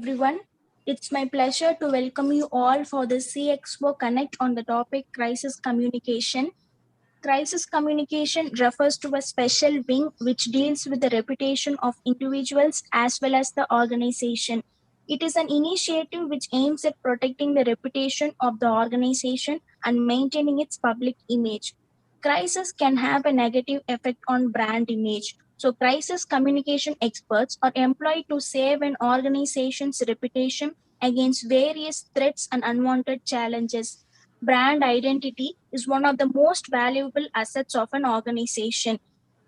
Everyone. It's my pleasure to welcome you all for the CXO Connect on the topic Crisis Communication. Crisis communication refers to a special wing which deals with the reputation of individuals as well as the organization. It is an initiative which aims at protecting the reputation of the organization and maintaining its public image. Crisis can have a negative effect on brand image. So, crisis communication experts are employed to save an organization's reputation against various threats and unwanted challenges. Brand identity is one of the most valuable assets of an organization.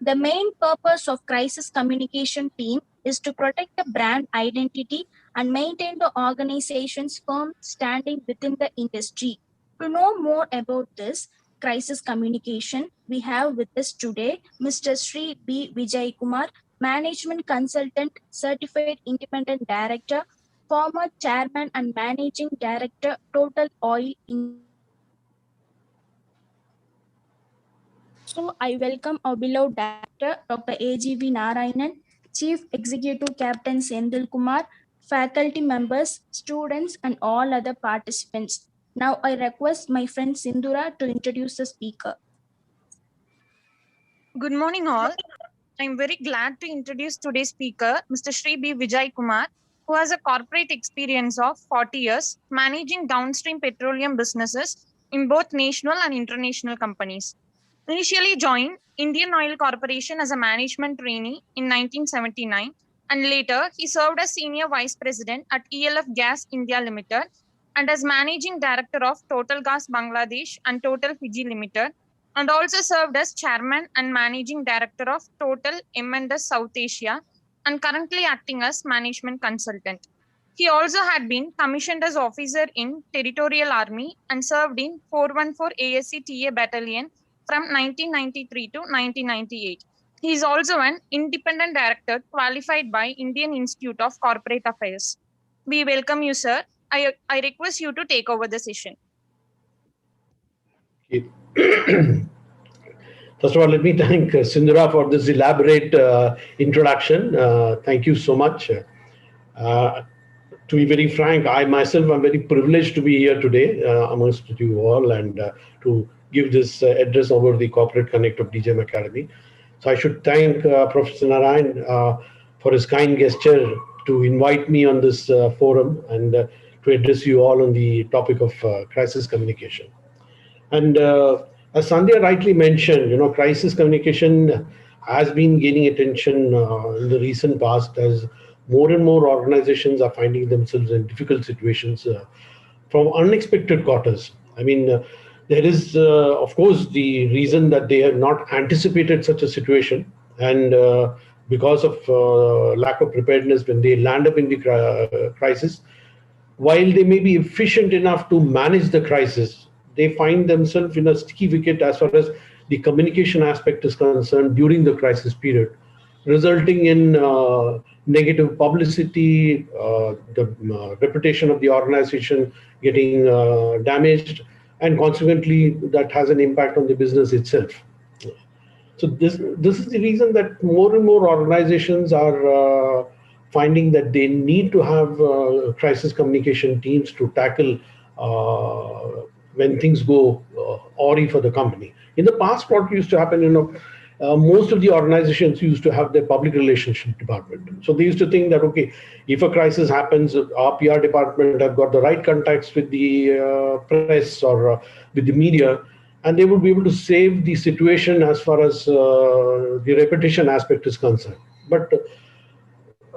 The main purpose of crisis communication team is to protect the brand identity and maintain the organization's firm standing within the industry. To know more about this crisis communication, we have with us today Mr. Sri B. Vijay Kumar, Management Consultant, Certified Independent Director, former Chairman and Managing Director, Total Oil. So I welcome our beloved Director, Dr. A.G.V. Narayanan, Chief Executive Captain Sendil Kumar, faculty members, students, and all other participants. Now I request my friend Sindhura to introduce the speaker. Good morning, all. I'm very glad to introduce today's speaker, Mr. Sri B. Vijay Kumar, who has a corporate experience of 40 years managing downstream petroleum businesses in both national and international companies. Initially joined Indian Oil Corporation as a management trainee in 1979, and later he served as Senior Vice President at ELF Gas India Limited and as Managing Director of TOTALGAZ Bangladesh and Total Fiji Limited, and also served as Chairman and Managing Director of Total M&S South Asia, and currently acting as Management Consultant. He also had been commissioned as officer in Territorial Army and served in 414 ASC TA Battalion from 1993 to 1998. He is also an independent director qualified by Indian Institute of Corporate Affairs. We welcome you, sir. I request you to take over the session. First of all, let me thank Sindhura for this elaborate introduction. Thank you so much. To be very frank, I myself am very privileged to be here today amongst you all and to give this address over the Corporate Connect of DGM Academy. So I should thank Professor Narayan for his kind gesture to invite me on this forum and to address you all on the topic of crisis communication. And as Sandhya rightly mentioned, crisis communication has been gaining attention in the recent past as more and more organizations are finding themselves in difficult situations from unexpected quarters. I mean, there is, of course, the reason that they have not anticipated such a situation. And because of lack of preparedness, when they land up in the crisis, while they may be efficient enough to manage the crisis, they find themselves in a sticky wicket as far as the communication aspect is concerned during the crisis period, resulting in negative publicity, the reputation of the organization getting damaged, and consequently that has an impact on the business itself. So this is the reason that more and more organizations are finding that they need to have crisis communication teams to tackle when things go awry for the company. In the past, what used to happen, most of the organizations used to have their public relationship department. So they used to think that, okay, if a crisis happens, our PR department have got the right contacts with the press or with the media, and they would be able to save the situation as far as the reputation aspect is concerned. But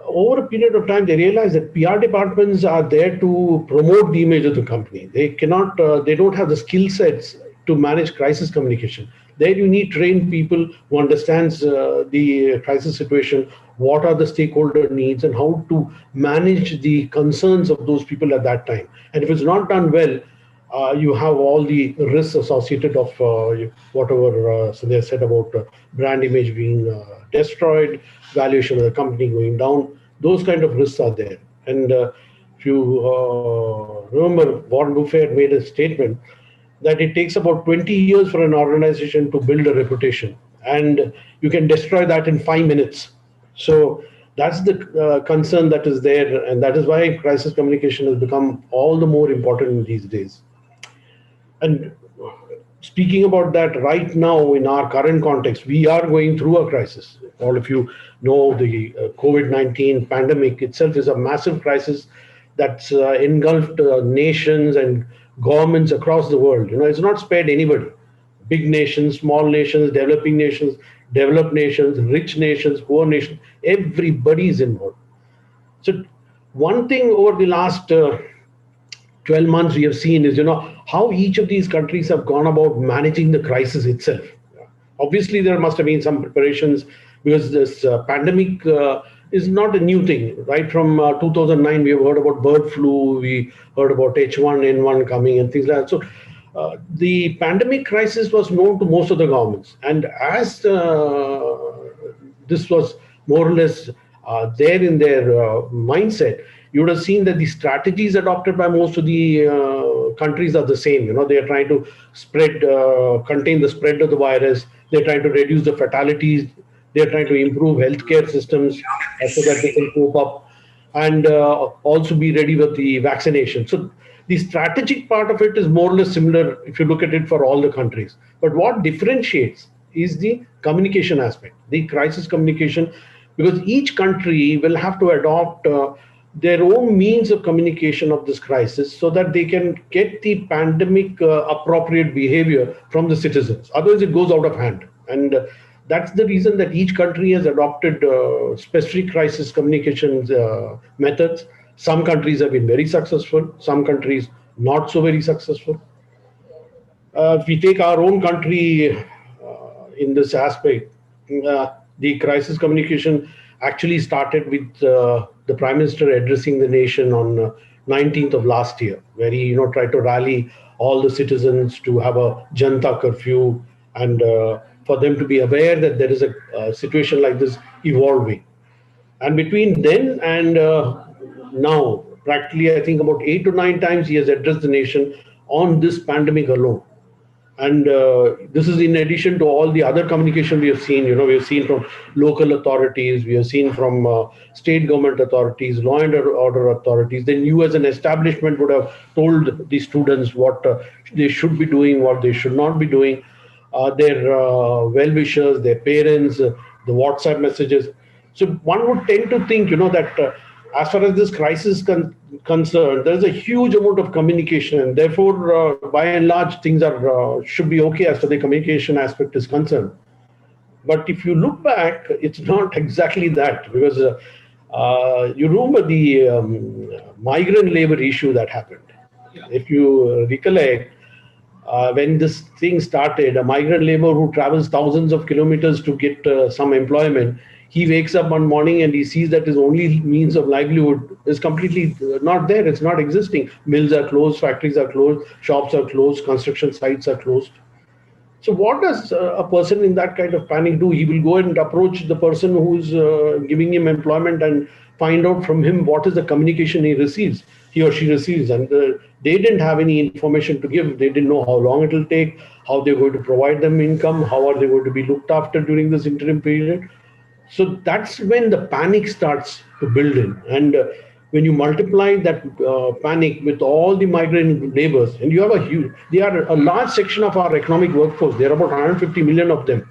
over a period of time, they realize that PR departments are there to promote the image of the company. They cannot, they don't have the skill sets to manage crisis communication. There you need trained people who understands the crisis situation, what are the stakeholder needs, and how to manage the concerns of those people at that time. And if it's not done well, you have all the risks associated of whatever Sandhya said about brand image being destroyed, valuation of the company going down. Those kind of risks are there. And if you remember, Warren Buffett made a statement that it takes about 20 years for an organization to build a reputation, and you can destroy that in 5 minutes. So That's the concern that is there, and that is why crisis communication has become all the more important these days. And speaking about that, right now in our current context, we are going through a crisis. All of you know the COVID-19 pandemic itself is a massive crisis that's engulfed nations and governments across the world. It's not spared anybody. Big nations, small nations, developing nations, developed nations, rich nations, poor nations, everybody is involved. So one thing over the last 12 months we have seen is how each of these countries have gone about managing the crisis itself. Obviously there must have been some preparations, because this pandemic is not a new thing. Right from 2009 we have heard about bird flu, we heard about H1N1 coming and things like that. So the pandemic crisis was known to most of the governments, and as this was more or less there in their mindset, you would have seen that the strategies adopted by most of the countries are the same. They are trying to contain the spread of the virus. They're trying to reduce the fatalities. They're trying to improve healthcare systems so that they can cope up, and also be ready with the vaccination. So the strategic part of it is more or less similar if you look at it for all the countries. But what differentiates is the communication aspect, the crisis communication, because each country will have to adopt their own means of communication of this crisis so that they can get the pandemic appropriate behavior from the citizens. Otherwise, it goes out of hand. And that's the reason that each country has adopted specific crisis communications methods. Some countries have been very successful, some countries not so very successful. If we take our own country in this aspect, the crisis communication actually started with the Prime Minister addressing the nation on 19th of last year, where he tried to rally all the citizens to have a Janta curfew, and for them to be aware that there is a situation like this evolving. And between then and now, practically I think about 8 to 9 times he has addressed the nation on this pandemic alone. And this is in addition to all the other communication we have seen. We have seen from local authorities, we have seen from state government authorities, law and order authorities. Then you as an establishment would have told the students what they should be doing, what they should not be doing, their well-wishers, their parents, the WhatsApp messages. So one would tend to think, that as far as this crisis concerned, there's a huge amount of communication, and therefore, by and large, things should be okay as far as the communication aspect is concerned. But if you look back, it's not exactly that, because you remember the migrant labor issue that happened. Yeah. If you recollect, when this thing started, a migrant labor who travels thousands of kilometers to get some employment, he wakes up one morning and he sees that his only means of livelihood is completely not there. It's not existing. Mills are closed, factories are closed, shops are closed, construction sites are closed. So what does a person in that kind of panic do? He will go and approach the person who's giving him employment and find out from him what is the communication he or she receives. And they didn't have any information to give. They didn't know how long it will take, how they're going to provide them income, how are they going to be looked after during this interim period. So that's when the panic starts to build in. And when you multiply that panic with all the migrant laborers, and you have they are a large section of our economic workforce. There are about 150 million of them.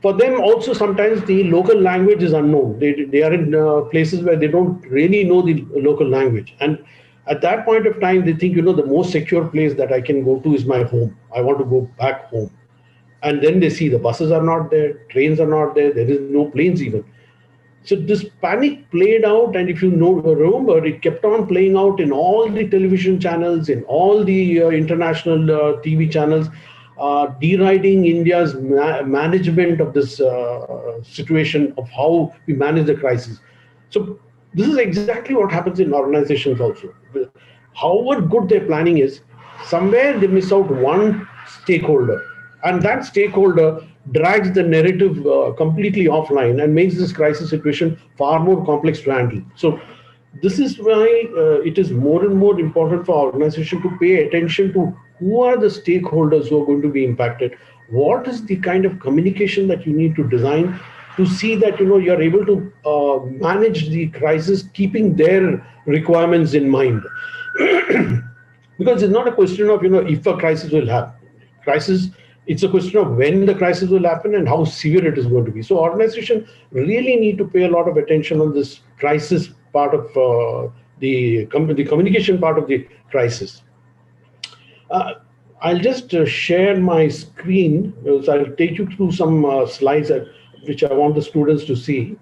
For them also, sometimes the local language is unknown. They are in places where they don't really know the local language. And at that point of time, they think, the most secure place that I can go to is my home. I want to go back home. And then they see the buses are not there, trains are not there, there is no planes even. So this panic played out, and if you remember, it kept on playing out in all the television channels, in all the international TV channels, deriding India's management of this situation, of how we manage the crisis. So this is exactly what happens in organizations also. However good their planning is, somewhere they miss out one stakeholder. And that stakeholder drags the narrative completely offline and makes this crisis situation far more complex to handle. So this is why it is more and more important for organization to pay attention to who are the stakeholders who are going to be impacted, what is the kind of communication that you need to design, to see that you're able to manage the crisis, keeping their requirements in mind. Because it's not a question of if a crisis will happen. Crisis, it's a question of when the crisis will happen and how severe it is going to be. So organization really need to pay a lot of attention on this crisis part of the communication part of the crisis. I'll just share my screen. So I'll take you through some slides which I want the students to see.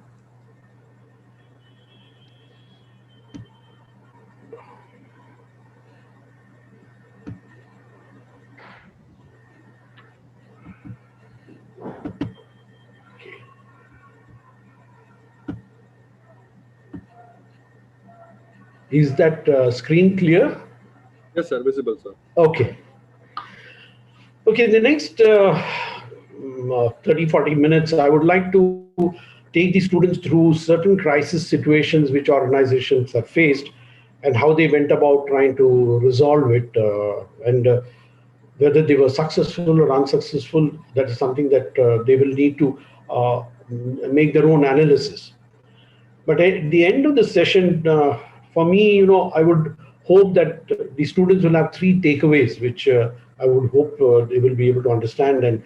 Is that screen clear? Yes, sir. Visible, sir. Okay. Okay, the next 30-40 minutes, I would like to take the students through certain crisis situations which organizations have faced and how they went about trying to resolve it, and whether they were successful or unsuccessful. That is something that they will need to make their own analysis. But at the end of the session, for me, I would hope that the students will have 3 takeaways, which I would hope they will be able to understand and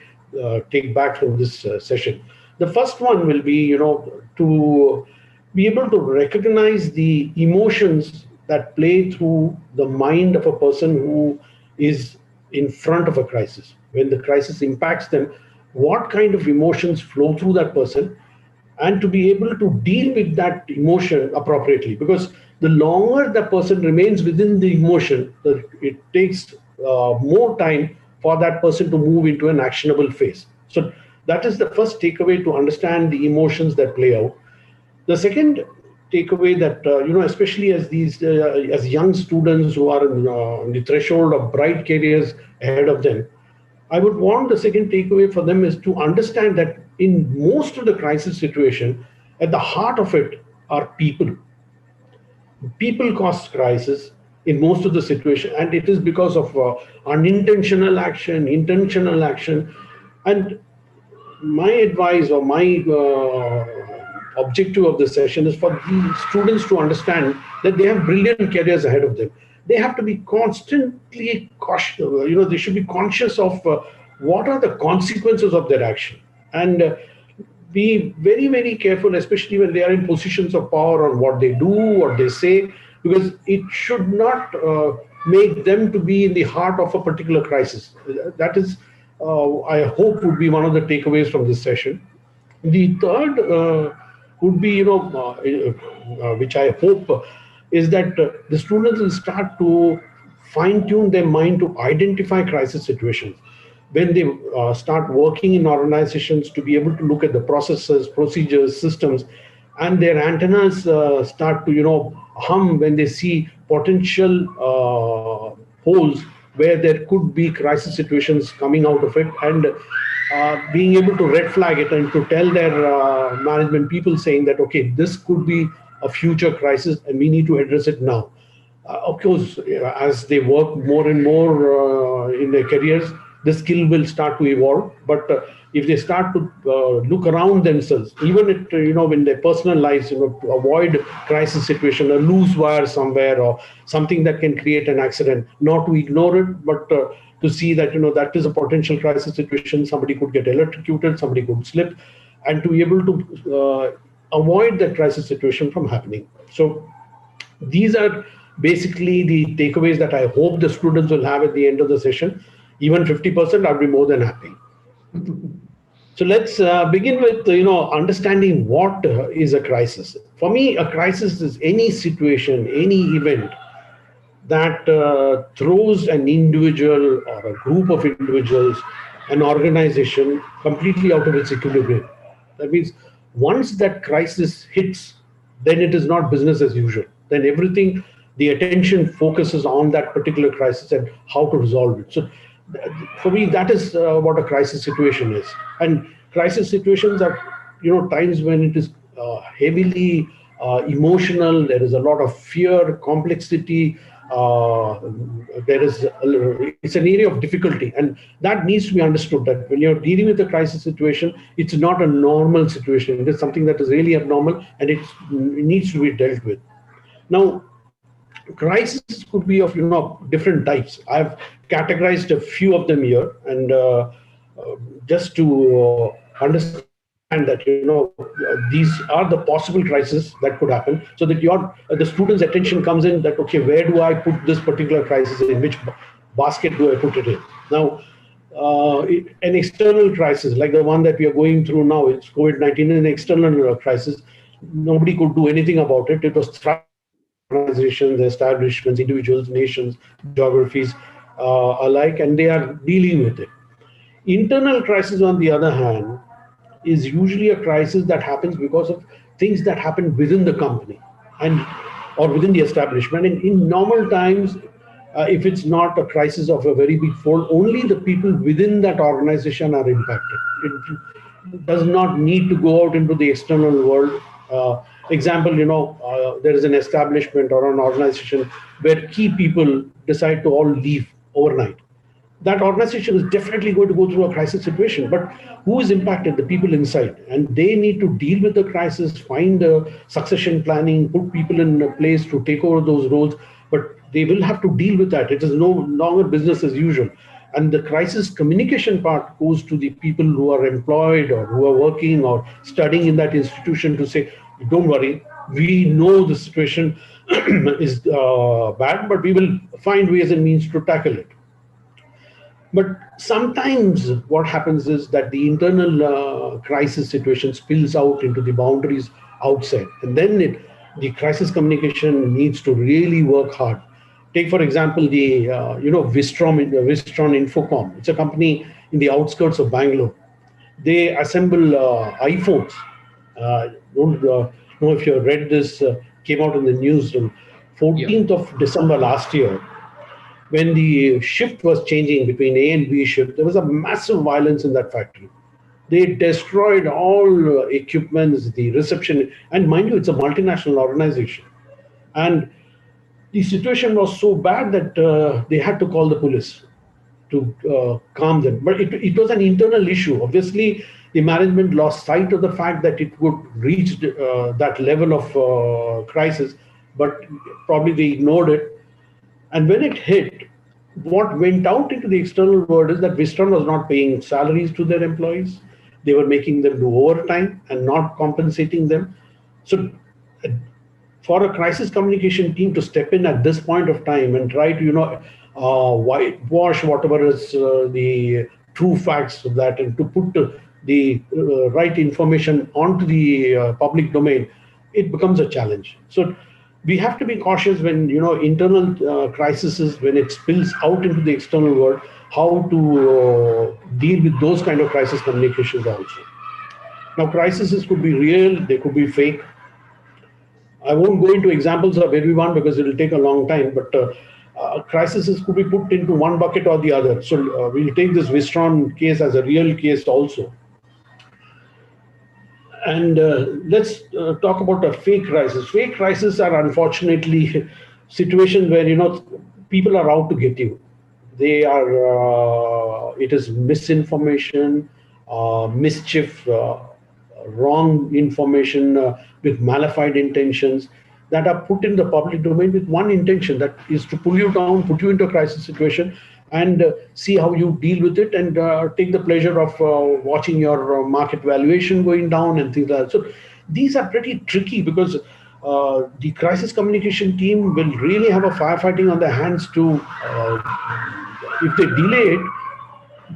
take back from this session. The first one will be, to be able to recognize the emotions that play through the mind of a person who is in front of a crisis. When the crisis impacts them, what kind of emotions flow through that person, and to be able to deal with that emotion appropriately. Because the longer the person remains within the emotion, it takes more time for that person to move into an actionable phase. So that is the first takeaway, to understand the emotions that play out. The second takeaway that, especially as young students who are on the threshold of bright careers ahead of them, I would want the second takeaway for them is to understand that in most of the crisis situation, at the heart of it are people. People cause crisis in most of the situation, and it is because of unintentional action, intentional action. And my advice or my objective of this session is for the students to understand that they have brilliant careers ahead of them. They have to be constantly cautious, they should be conscious of what are the consequences of their action, and be very, very careful, especially when they are in positions of power, on what they do, what they say, because it should not make them to be in the heart of a particular crisis. That is, I hope, would be one of the takeaways from this session. The third would be, which I hope is that the students will start to fine-tune their mind to identify crisis situations. When they start working in organizations, to be able to look at the processes, procedures, systems, and their antennas start to, hum when they see potential holes where there could be crisis situations coming out of it, and being able to red flag it and to tell their management people, saying that, okay, this could be a future crisis and we need to address it now. Of course, as they work more and more in their careers, the skill will start to evolve. But if they start to look around themselves, even in their personal lives, to avoid crisis situation, a loose wire somewhere or something that can create an accident, not to ignore it, but to see that, that is a potential crisis situation. Somebody could get electrocuted, somebody could slip, and to be able to avoid that crisis situation from happening. So these are basically the takeaways that I hope the students will have at the end of the session. Even 50%, I'd be more than happy. So let's begin with understanding what is a crisis. For me, a crisis is any situation, any event that throws an individual or a group of individuals, an organization, completely out of its equilibrium. That means once that crisis hits, then it is not business as usual. Then everything, the attention focuses on that particular crisis and how to resolve it. So for me, that is what a crisis situation is. And crisis situations are, times when it is heavily emotional. There is a lot of fear, complexity, it's an area of difficulty, and that needs to be understood, that when you're dealing with a crisis situation, it's not a normal situation. It is something that is really abnormal, and it needs to be dealt with. Now, crises could be of different types. I've categorized a few of them here, and just to understand that these are the possible crises that could happen, so that the student's attention comes in that, okay, where do I put this particular crisis, in which basket do I put it in? Now, an external crisis like the one that we are going through now, it's COVID-19, an external crisis. Nobody could do anything about it. It was organizations, establishments, individuals, nations, geographies alike, and they are dealing with it. Internal crisis, on the other hand, is usually a crisis that happens because of things that happen within the company or within the establishment. And in normal times, if it's not a crisis of a very big fold, only the people within that organization are impacted. It does not need to go out into the external world. Example, there is an establishment or an organization where key people decide to all leave overnight. That organization is definitely going to go through a crisis situation, but who is impacted? The people inside, and they need to deal with the crisis, find the succession planning, put people in place to take over those roles, but they will have to deal with that. It is no longer business as usual. And the crisis communication part goes to the people who are employed or who are working or studying in that institution to say, don't worry, we know the situation is bad, but we will find ways and means to tackle it. But sometimes what happens is that the internal crisis situation spills out into the boundaries outside. And then the crisis communication needs to really work hard. Take, for example, the Wistron Infocom. It's a company in the outskirts of Bangalore. They assemble iPhones. Don't know if you have read this, came out in the news on 14th of December last year. When the shift was changing between A and B shift, there was a massive violence in that factory. They destroyed all equipments, the reception, and mind you, it's a multinational organization. And the situation was so bad that they had to call the police to calm them. But it was an internal issue. Obviously, the management lost sight of the fact that it would reach that level of crisis, but probably they ignored it. And when it hit, what went out into the external world is that Wistron was not paying salaries to their employees. They were making them do overtime and not compensating them. So for a crisis communication team to step in at this point of time and try to, whitewash whatever is the true facts of that, and to put the right information onto the public domain, it becomes a challenge. So we have to be cautious when internal crises, when it spills out into the external world, how to deal with those kind of crisis communications also. Now, crises could be real, they could be fake. I won't go into examples of everyone because it will take a long time, but crises could be put into one bucket or the other. So we'll take this Wistron case as a real case also. And let's talk about a fake crisis. Fake crises are unfortunately situations where people are out to get you. They are. It is misinformation, mischief, wrong information with malified intentions that are put in the public domain with one intention, that is to pull you down, put you into a crisis situation, and see how you deal with it, and take the pleasure of watching your market valuation going down and things like that. So these are pretty tricky because the crisis communication team will really have a firefighting on their hands to, if they delay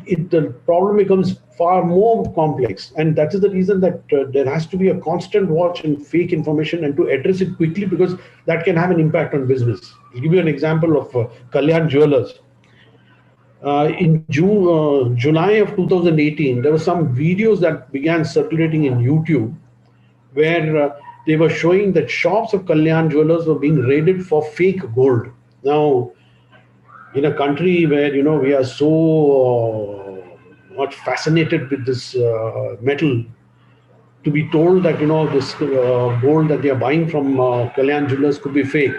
it, the problem becomes far more complex. And that is the reason that there has to be a constant watch in fake information and to address it quickly, because that can have an impact on business. I'll give you an example of Kalyan Jewelers. In July of 2018, there were some videos that began circulating in YouTube where they were showing that shops of Kalyan Jewelers were being raided for fake gold. Now, in a country where we are so much fascinated with this metal, to be told that this gold that they are buying from Kalyan Jewelers could be fake,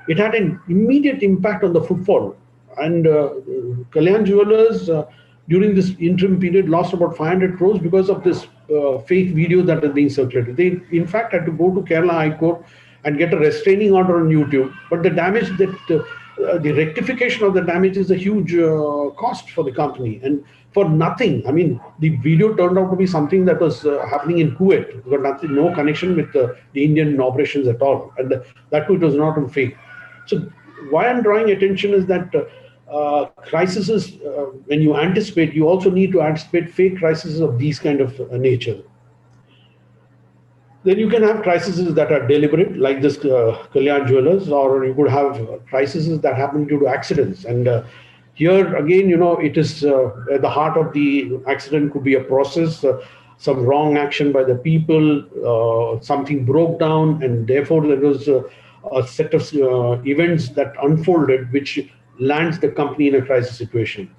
it had an immediate impact on the footfall. And Kalyan Jewelers, during this interim period, lost about 500 crores because of this fake video that is being circulated. They, in fact, had to go to Kerala High Court and get a restraining order on YouTube. But the damage that the rectification of the damage is a huge cost for the company, and for nothing. I mean, the video turned out to be something that was happening in Kuwait. It got nothing, no connection with the Indian operations at all, and that too, it was not on fake. So why I'm drawing attention is that crises, when you anticipate, you also need to anticipate fake crises of these kind of nature. Then you can have crises that are deliberate, like this Kalyan Jewelers, or you could have crises that happen due to accidents. And here again, it is at the heart of the accident could be a process, some wrong action by the people, something broke down, and therefore there was a set of events that unfolded, which lands the company in a crisis situation.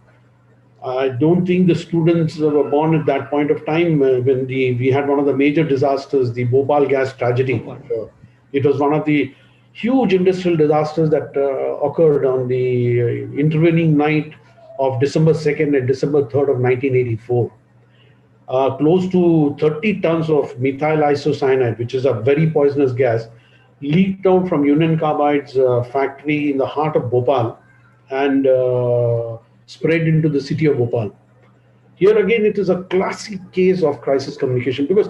I don't think the students were born at that point of time when we had one of the major disasters, the Bhopal gas tragedy. It was one of the huge industrial disasters that occurred on the intervening night of December 2nd and December 3rd of 1984. Close to 30 tons of methyl isocyanide, which is a very poisonous gas, leaked out from Union Carbide's factory in the heart of Bhopal and spread into the city of Bhopal. Here again, it is a classic case of crisis communication because,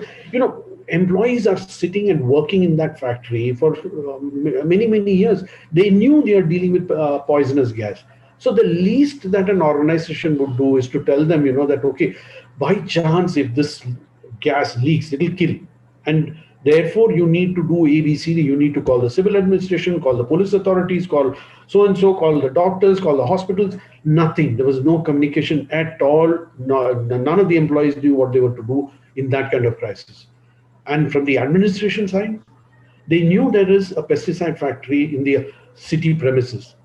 employees are sitting and working in that factory for many, many years. They knew they are dealing with poisonous gas. So the least that an organization would do is to tell them, that, okay, by chance, if this gas leaks, it will kill. And therefore, you need to do ABC. You need to call the civil administration, call the police authorities, call so-and-so, call the doctors, call the hospitals. Nothing. There was no communication at all. None of the employees knew what they were to do in that kind of crisis. And from the administration side, they knew there is a pesticide factory in the city premises.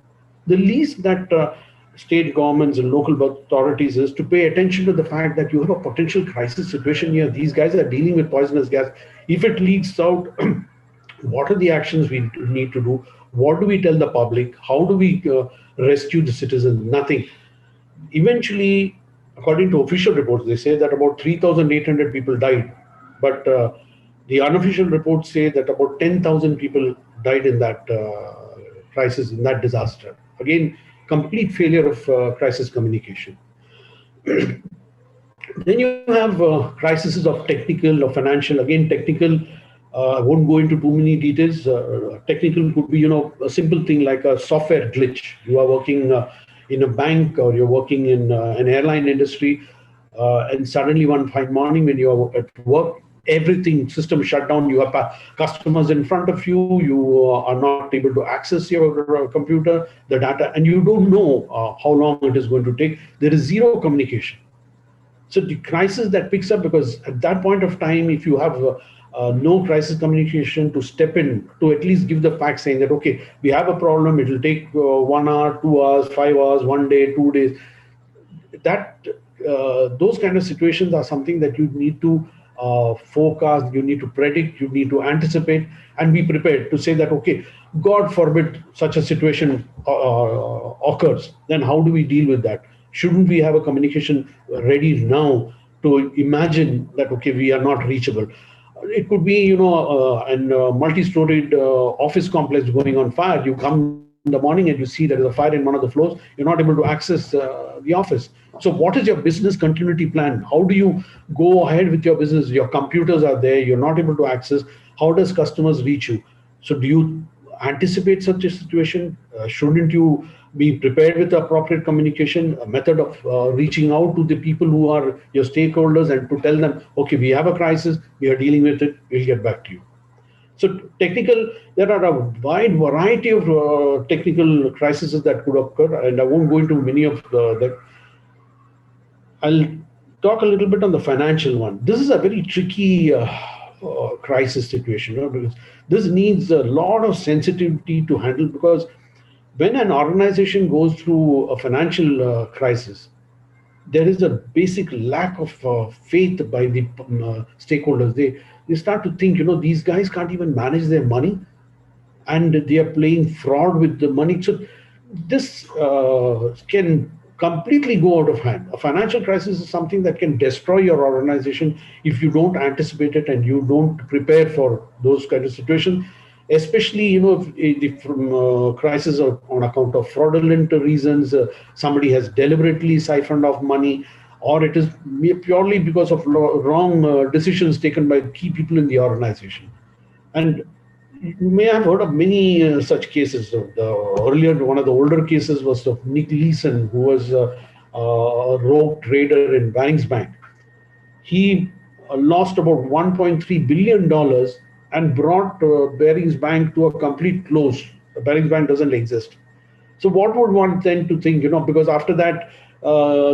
The least that state governments and local authorities is to pay attention to the fact that you have a potential crisis situation here. These guys are dealing with poisonous gas. If it leaks out, what are the actions we need to do? What do we tell the public? How do we rescue the citizens? Nothing. Eventually, according to official reports, they say that about 3,800 people died. But the unofficial reports say that about 10,000 people died in that crisis, in that disaster. Again, complete failure of crisis communication. Then you have crises of technical or financial. Again, technical, I won't go into too many details. Technical could be, a simple thing like a software glitch. You are working in a bank or you're working in an airline industry, and suddenly one fine morning when you are at work, everything, system shut down, you have customers in front of you, you are not able to access your computer, the data, and you don't know how long it is going to take. There is zero communication. So the crisis that picks up, because at that point of time, if you have no crisis communication to step in, to at least give the facts saying that, okay, we have a problem, it will take 1 hour, 2 hours, 5 hours, 1 day, 2 days. That those kind of situations are something that you need to forecast, you need to predict, you need to anticipate and be prepared to say that, okay, God forbid such a situation occurs, then how do we deal with that? Shouldn't we have a communication ready now to imagine that, okay, we are not reachable? It could be, a multi-storied office complex going on fire. You come in the morning and you see there is a fire in one of the floors. You're not able to access the office. So what is your business continuity plan? How do you go ahead with your business? Your computers are there. You're not able to access. How does customers reach you? So do you anticipate such a situation? Shouldn't you be prepared with the appropriate communication, a method of reaching out to the people who are your stakeholders and to tell them, okay, we have a crisis, we are dealing with it, we'll get back to you. So technical, there are a wide variety of technical crises that could occur, and I won't go into many of them. I'll talk a little bit on the financial one. This is a very tricky crisis situation, because this needs a lot of sensitivity to handle, because when an organization goes through a financial crisis, there is a basic lack of faith by the stakeholders. They start to think, these guys can't even manage their money. and they are playing fraud with the money. So this can completely go out of hand. A financial crisis is something that can destroy your organization if you don't anticipate it and you don't prepare for those kind of situations. Especially, if crisis on account of fraudulent reasons, somebody has deliberately siphoned off money, or it is purely because of wrong decisions taken by key people in the organization. And you may have heard of many such cases. One of the older cases was of Nick Leeson, who was a rogue trader in Barings Bank. He lost about $1.3 billion and brought Barings Bank to a complete close. Barings Bank doesn't exist. So what would one tend to think, because after that,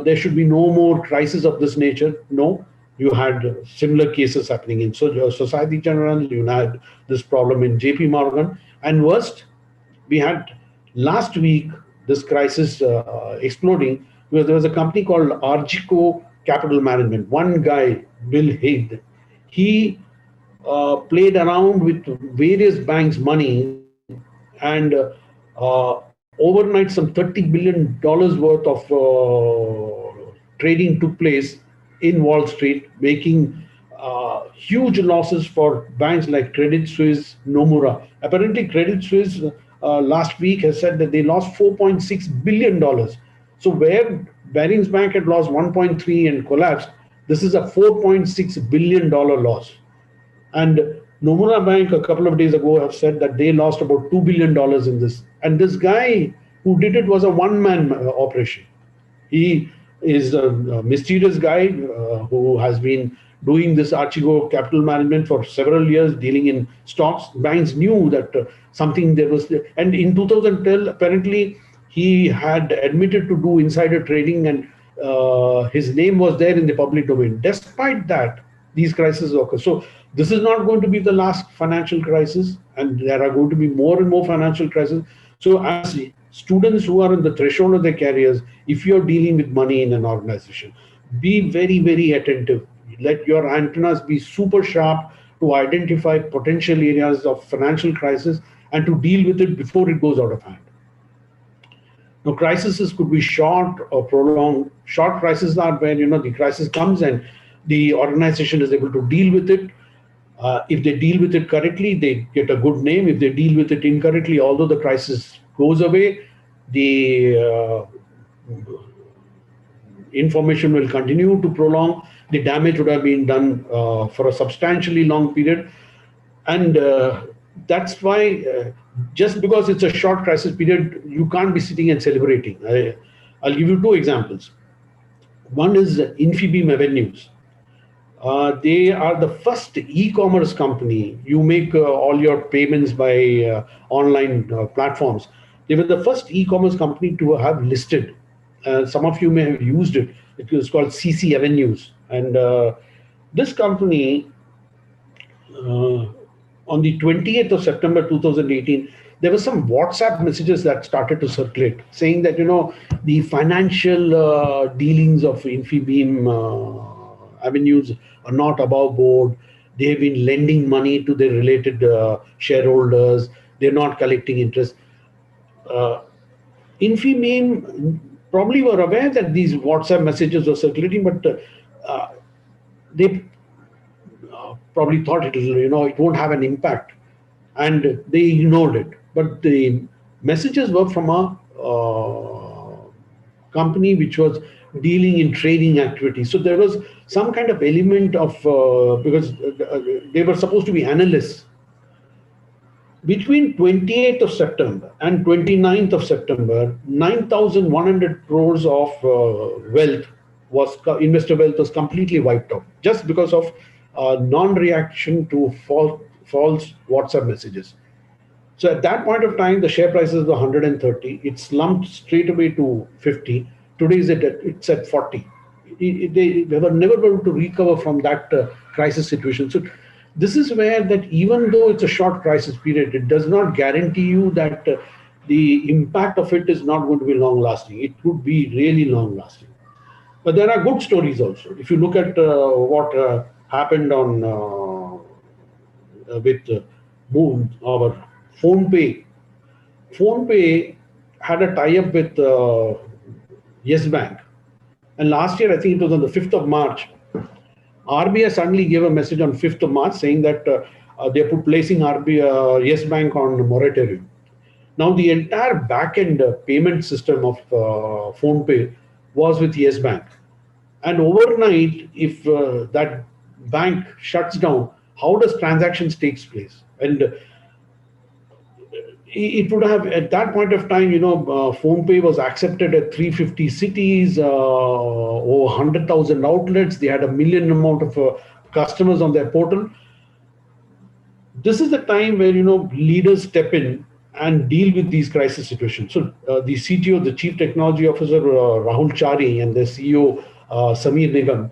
there should be no more crisis of this nature? No, you had similar cases happening in Society General, you had this problem in JP Morgan, and worst, we had last week this crisis exploding, because there was a company called Argico Capital Management. One guy, Bill Haid, he played around with various banks' money, and overnight some $30 billion worth of trading took place in Wall Street, making huge losses for banks like Credit Suisse, Nomura. Apparently, Credit Suisse last week has said that they lost $4.6 billion. So where Barings Bank had lost 1.3 and collapsed, this is a $4.6 billion loss. And Nomura Bank a couple of days ago have said that they lost about $2 billion in this. And this guy who did it was a one-man operation. He is a mysterious guy who has been doing this Archigo capital management for several years, dealing in stocks. Banks knew that something there was, and in 2012, apparently he had admitted to do insider trading, and his name was there in the public domain. Despite that, these crises occur. So this is not going to be the last financial crisis, and there are going to be more and more financial crises. So as students who are in the threshold of their careers, if you're dealing with money in an organization, be very, very attentive. Let your antennas be super sharp to identify potential areas of financial crisis and to deal with it before it goes out of hand. Now, crises could be short or prolonged. Short crises are where the crisis comes and the organization is able to deal with it. If they deal with it correctly, they get a good name. If they deal with it incorrectly, although the crisis goes away, the information will continue to prolong. The damage would have been done for a substantially long period. And that's why just because it's a short crisis period, you can't be sitting and celebrating. I'll give you two examples. One is Infibeam Avenues. They are the first e-commerce company. You make all your payments by online platforms. They were the first e-commerce company to have listed. Some of you may have used it. It was called CC Avenues. And this company, on the 28th of September 2018, there were some WhatsApp messages that started to circulate saying that, the financial dealings of Infibeam Avenues are not above board. They've been lending money to their related shareholders. They're not collecting interest. Infibeam probably were aware that these WhatsApp messages were circulating, but they probably thought it won't have an impact, and they ignored it. But the messages were from a company which was dealing in trading activities. So there was some kind of element of, because they were supposed to be analysts. Between 28th of September and 29th of September, 9,100 crores of investor wealth was completely wiped out just because of non-reaction to false WhatsApp messages. So at that point of time, the share prices were 130. It slumped straight away to 50. Today it's at 40. They were never able to recover from that crisis situation. So this is where that even though it's a short crisis period, it does not guarantee you that the impact of it is not going to be long lasting. It could be really long lasting. But there are good stories also. If you look at what happened on with our PhonePe. PhonePe had a tie-up with Yes Bank. And last year, I think it was on the 5th of March, RBI suddenly gave a message on 5th of March saying that they're placing Yes Bank on moratorium. Now, the entire back-end payment system of PhonePe was with Yes Bank. And overnight, if that bank shuts down, how does transactions takes place? And it would have, at that point of time, PhonePe was accepted at 350 cities, over 100,000 outlets. They had 1 million amount of customers on their portal. This is the time where, leaders step in and deal with these crisis situations. So the CTO, the Chief Technology Officer, Rahul Chari, and the CEO, Samir Nigam,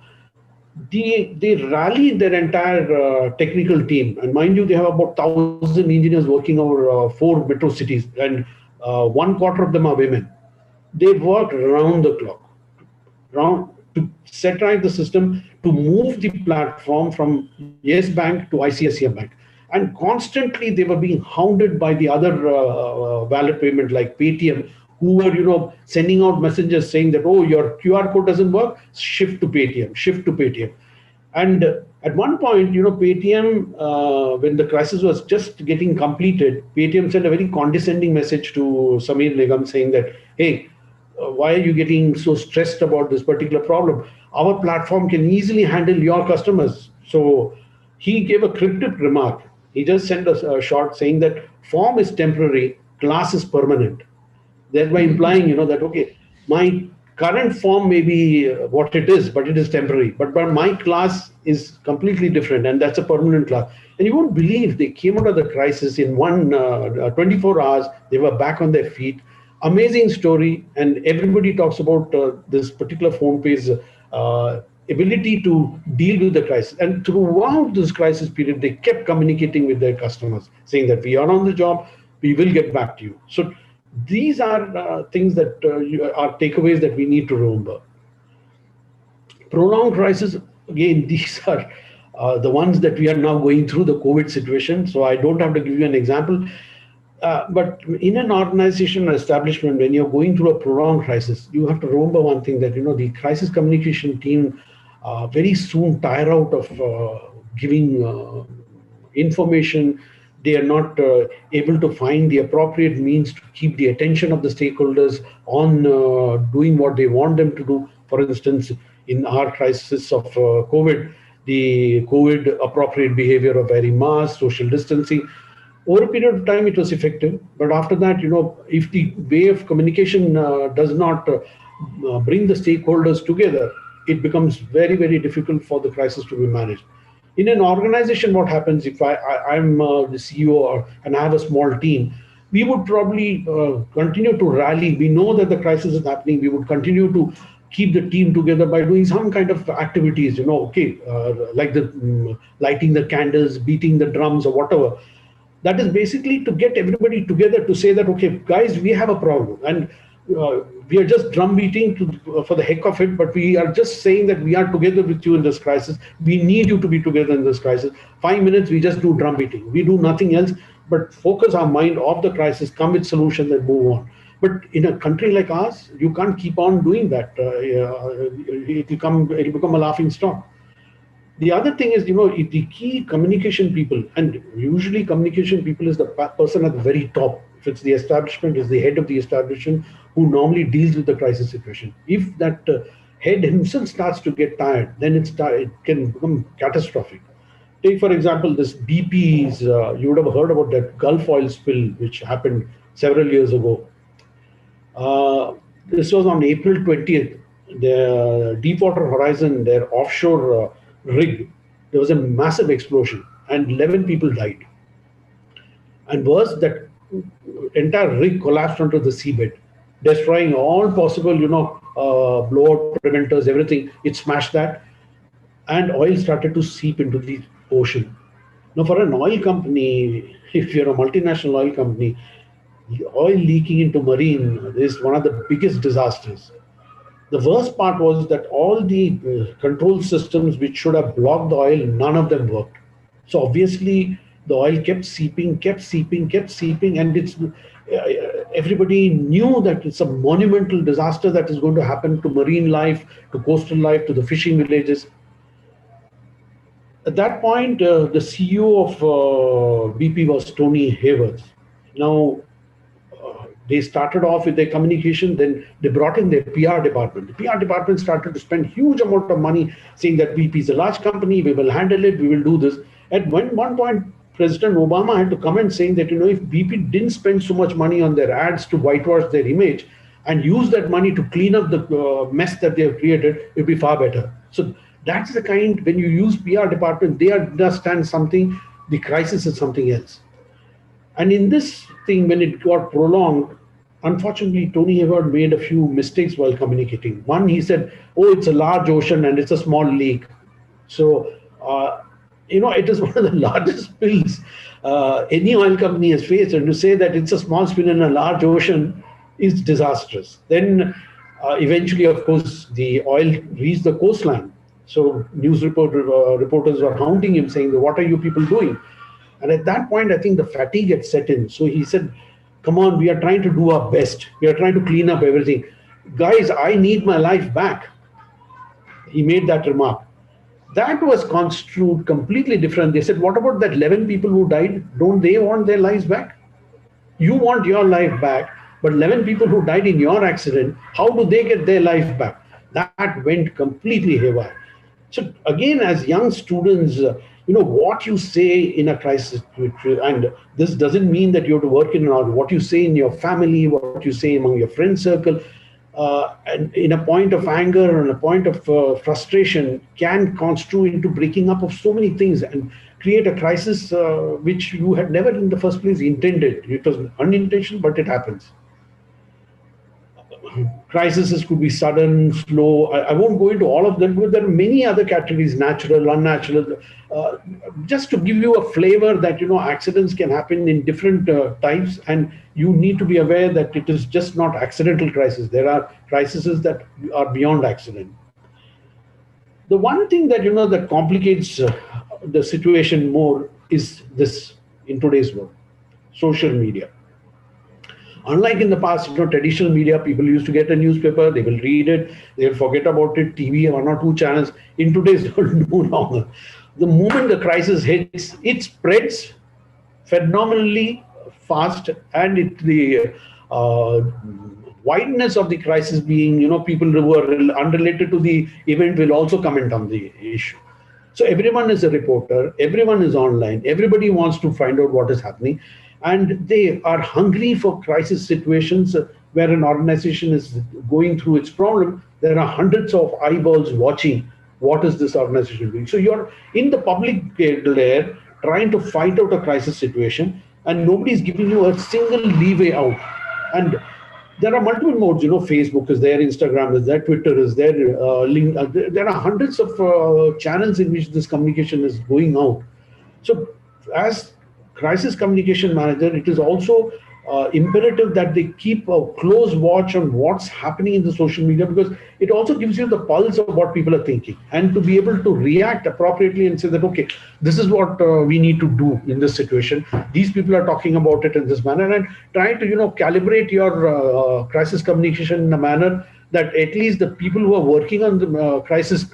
they rallied their entire technical team. And mind you, they have about 1,000 engineers working over 4 metro cities, and 1/4 of them are women. They worked round the clock, to set right the system, to move the platform from Yes Bank to ICICI Bank. And constantly they were being hounded by the other wallet payment like Paytm, who were, sending out messages saying that, oh, your QR code doesn't work, shift to Paytm, shift to Paytm. And at one point, Paytm, when the crisis was just getting completed, Paytm sent a very condescending message to Samir Nigam saying that, hey, why are you getting so stressed about this particular problem? Our platform can easily handle your customers. So he gave a cryptic remark. He just sent a short saying that form is temporary, class is permanent. Thereby implying, that, okay, my current form may be what it is, but it is temporary. But my class is completely different, and that's a permanent class. And you won't believe they came out of the crisis in 24 hours. They were back on their feet. Amazing story, and everybody talks about this particular PhonePe's ability to deal with the crisis. And throughout this crisis period, they kept communicating with their customers, saying that we are on the job, we will get back to you. So these are things that are takeaways that we need to remember. Prolonged crisis, again, these are the ones that we are now going through the COVID situation. So I don't have to give you an example. But in an organization or establishment, when you're going through a prolonged crisis, you have to remember one thing, that the crisis communication team very soon tire out of giving information. They are not able to find the appropriate means to keep the attention of the stakeholders on doing what they want them to do. For instance, in our crisis of COVID, the COVID appropriate behavior of wearing masks, social distancing. Over a period of time, it was effective. But after that, if the way of communication does not bring the stakeholders together, it becomes very, very difficult for the crisis to be managed. In an organization, what happens if I'm the CEO and I have a small team, we would probably continue to rally. We know that the crisis is happening. We would continue to keep the team together by doing some kind of activities, like the lighting the candles, beating the drums or whatever. That is basically to get everybody together to say that, okay, guys, we have a problem, and we are just drum beating for the heck of it, but we are just saying that we are together with you in this crisis. We need you to be together in this crisis. 5 minutes, we just do drum beating. We do nothing else but focus our mind off the crisis, come with solutions and move on. But in a country like ours, you can't keep on doing that. It'll become a laughing stock. The other thing is, the key communication people, and usually communication people is the person at the very top. If it's the establishment, is the head of the establishment who normally deals with the crisis situation. If that head himself starts to get tired, then it can become catastrophic. Take, for example, this BP's, you would have heard about that Gulf oil spill, which happened several years ago. This was on April 20th. The Deepwater Horizon, their offshore rig, there was a massive explosion and 11 people died. And worse, that entire rig collapsed onto the seabed, destroying all possible, blowout preventers, everything. It smashed that, and oil started to seep into the ocean. Now, for an oil company, if you're a multinational oil company, oil leaking into marine is one of the biggest disasters. The worst part was that all the control systems which should have blocked the oil, none of them worked. So obviously, The oil kept seeping, and everybody knew that it's a monumental disaster that is going to happen to marine life, to coastal life, to the fishing villages. At that point, the CEO of BP was Tony Hayward. Now, they started off with their communication, then they brought in their PR department. The PR department started to spend huge amount of money saying that BP is a large company, we will handle it, we will do this. At one point, President Obama had to comment saying that, if BP didn't spend so much money on their ads to whitewash their image and use that money to clean up the mess that they have created, it'd be far better. So that's the kind, when you use PR department, they understand something, the crisis is something else. And in this thing, when it got prolonged, unfortunately, Tony Hayward made a few mistakes while communicating. One, he said, oh, it's a large ocean and it's a small lake. So, it is one of the largest spills any oil company has faced. And to say that it's a small spill in a large ocean is disastrous. Then eventually, of course, the oil reached the coastline. So news reporters were hounding him saying, what are you people doing? And at that point, I think the fatigue had set in. So he said, come on, we are trying to do our best. We are trying to clean up everything. Guys, I need my life back. He made that remark. That was construed completely different. They said, what about that 11 people who died? Don't they want their lives back? You want your life back, but 11 people who died in your accident, how do they get their life back? That went completely haywire. So again, as young students, what you say in a crisis, and this doesn't mean that you have to work in and out, what you say in your family, what you say among your friend circle, and in a point of anger and a point of frustration can construe into breaking up of so many things and create a crisis which you had never in the first place intended. It was unintentional, but it happens. Crises could be sudden, slow. I won't go into all of them, but there are many other categories, natural, unnatural. Just to give you a flavor that, accidents can happen in different types, and you need to be aware that it is just not accidental crisis. There are crises that are beyond accident. The one thing that, that complicates the situation more is this in today's world, social media. Unlike in the past, traditional media, people used to get a newspaper, they will read it, they'll forget about it, TV, 1 or 2 channels. In today's world, no longer. The moment the crisis hits, it spreads phenomenally fast, and the wideness of the crisis being, people who are unrelated to the event will also comment on the issue. So everyone is a reporter, everyone is online, everybody wants to find out what is happening. And they are hungry for crisis situations where an organization is going through its problem. There are hundreds of eyeballs watching what is this organization doing. So you're in the public glare trying to fight out a crisis situation, and nobody is giving you a single leeway out. And there are multiple modes. Facebook is there, Instagram is there, Twitter is there, there are hundreds of channels in which this communication is going out. So as crisis communication manager, it is also imperative that they keep a close watch on what's happening in the social media, because it also gives you the pulse of what people are thinking, and to be able to react appropriately and say that, okay, this is what we need to do in this situation. These people are talking about it in this manner, and try to, calibrate your crisis communication in a manner that at least the people who are working on the crisis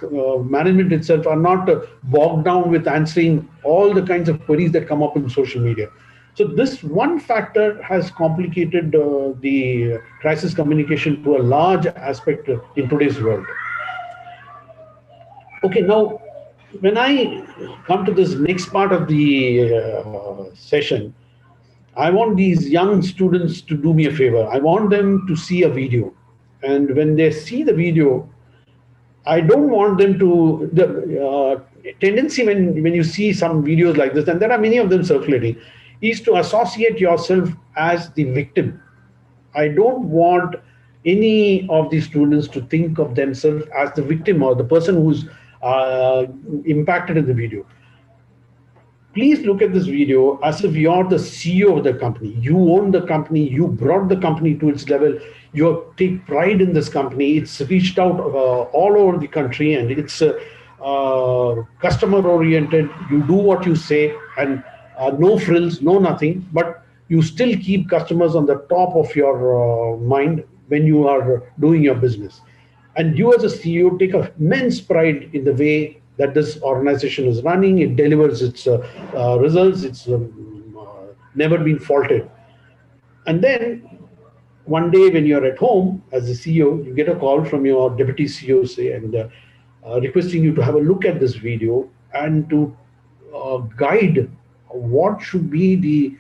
management itself are not bogged down with answering all the kinds of queries that come up in social media. So this one factor has complicated the crisis communication to a large aspect in today's world. Okay, now when I come to this next part of the session, I want these young students to do me a favor. I want them to see a video. And when they see the video, I don't want them to, the tendency when you see some videos like this, and there are many of them circulating, is to associate yourself as the victim. I don't want any of the students to think of themselves as the victim or the person who's impacted in the video. Please look at this video as if you're the CEO of the company. You own the company. You brought the company to its level. You take pride in this company. It's reached out all over the country, and it's customer oriented. You do what you say, and no frills, no nothing, but you still keep customers on the top of your mind when you are doing your business. And you as a CEO take immense pride in the way that this organization is running. It delivers its results. It's never been faulted. And then one day when you're at home as a CEO, you get a call from your deputy CEO say, and requesting you to have a look at this video and to guide what should be the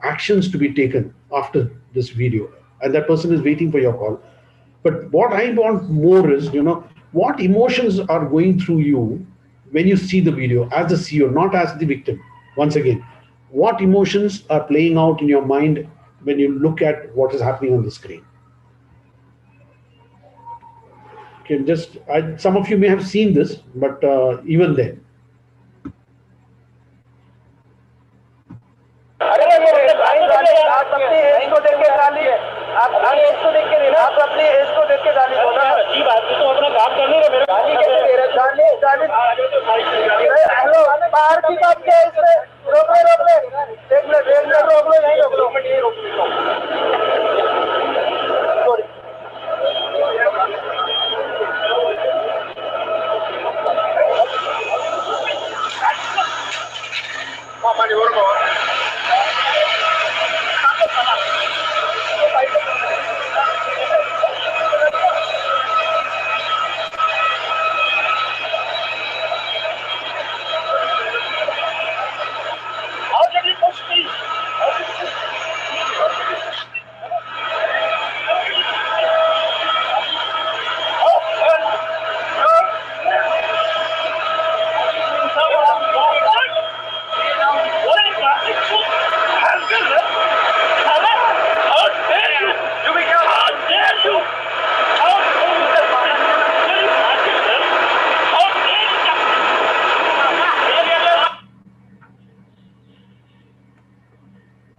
actions to be taken after this video. And that person is waiting for your call. But what I want more is, what emotions are going through you when you see the video as the CEO, not as the victim. Once again, what emotions are playing out in your mind when you look at what is happening on the screen? Okay, some of you may have seen this, but even then.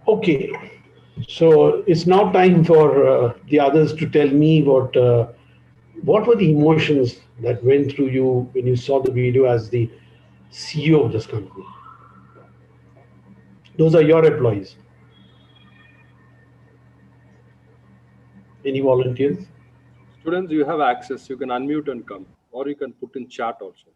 Okay, so it's now time for the others to tell me what were the emotions that went through you when you saw the video as the CEO of this company. Those are your employees. Any volunteers? Students, you have access. You can unmute and come, or you can put in chat also.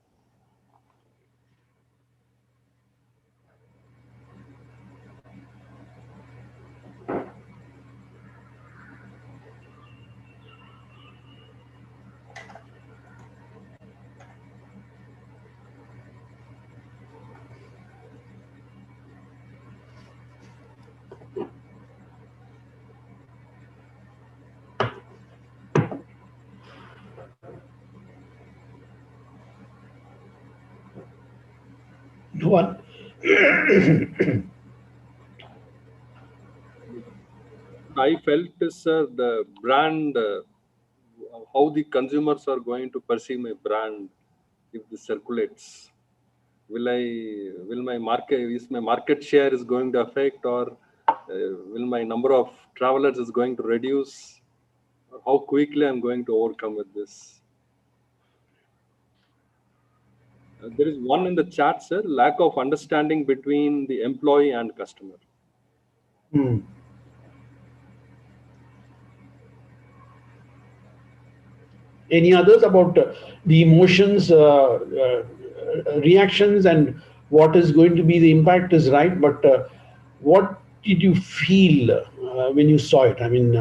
No one. I felt is the brand, how the consumers are going to perceive my brand if this circulates. Will my market share is going to affect, or will my number of travelers is going to reduce? Or how quickly I'm going to overcome with this? There is one in the chat, sir, lack of understanding between the employee and customer. Any others about the emotions, reactions, and what is going to be the impact is right, but what did you feel when you saw it? I mean,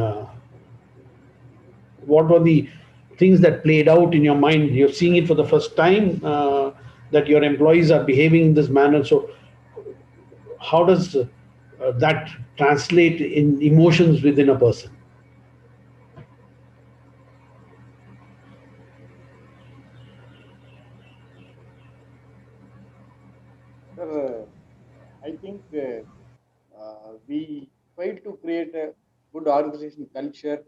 what were the things that played out in your mind? You're seeing it for the first time, that your employees are behaving in this manner. So how does that translate in emotions within a person? I think we failed to create a good organization culture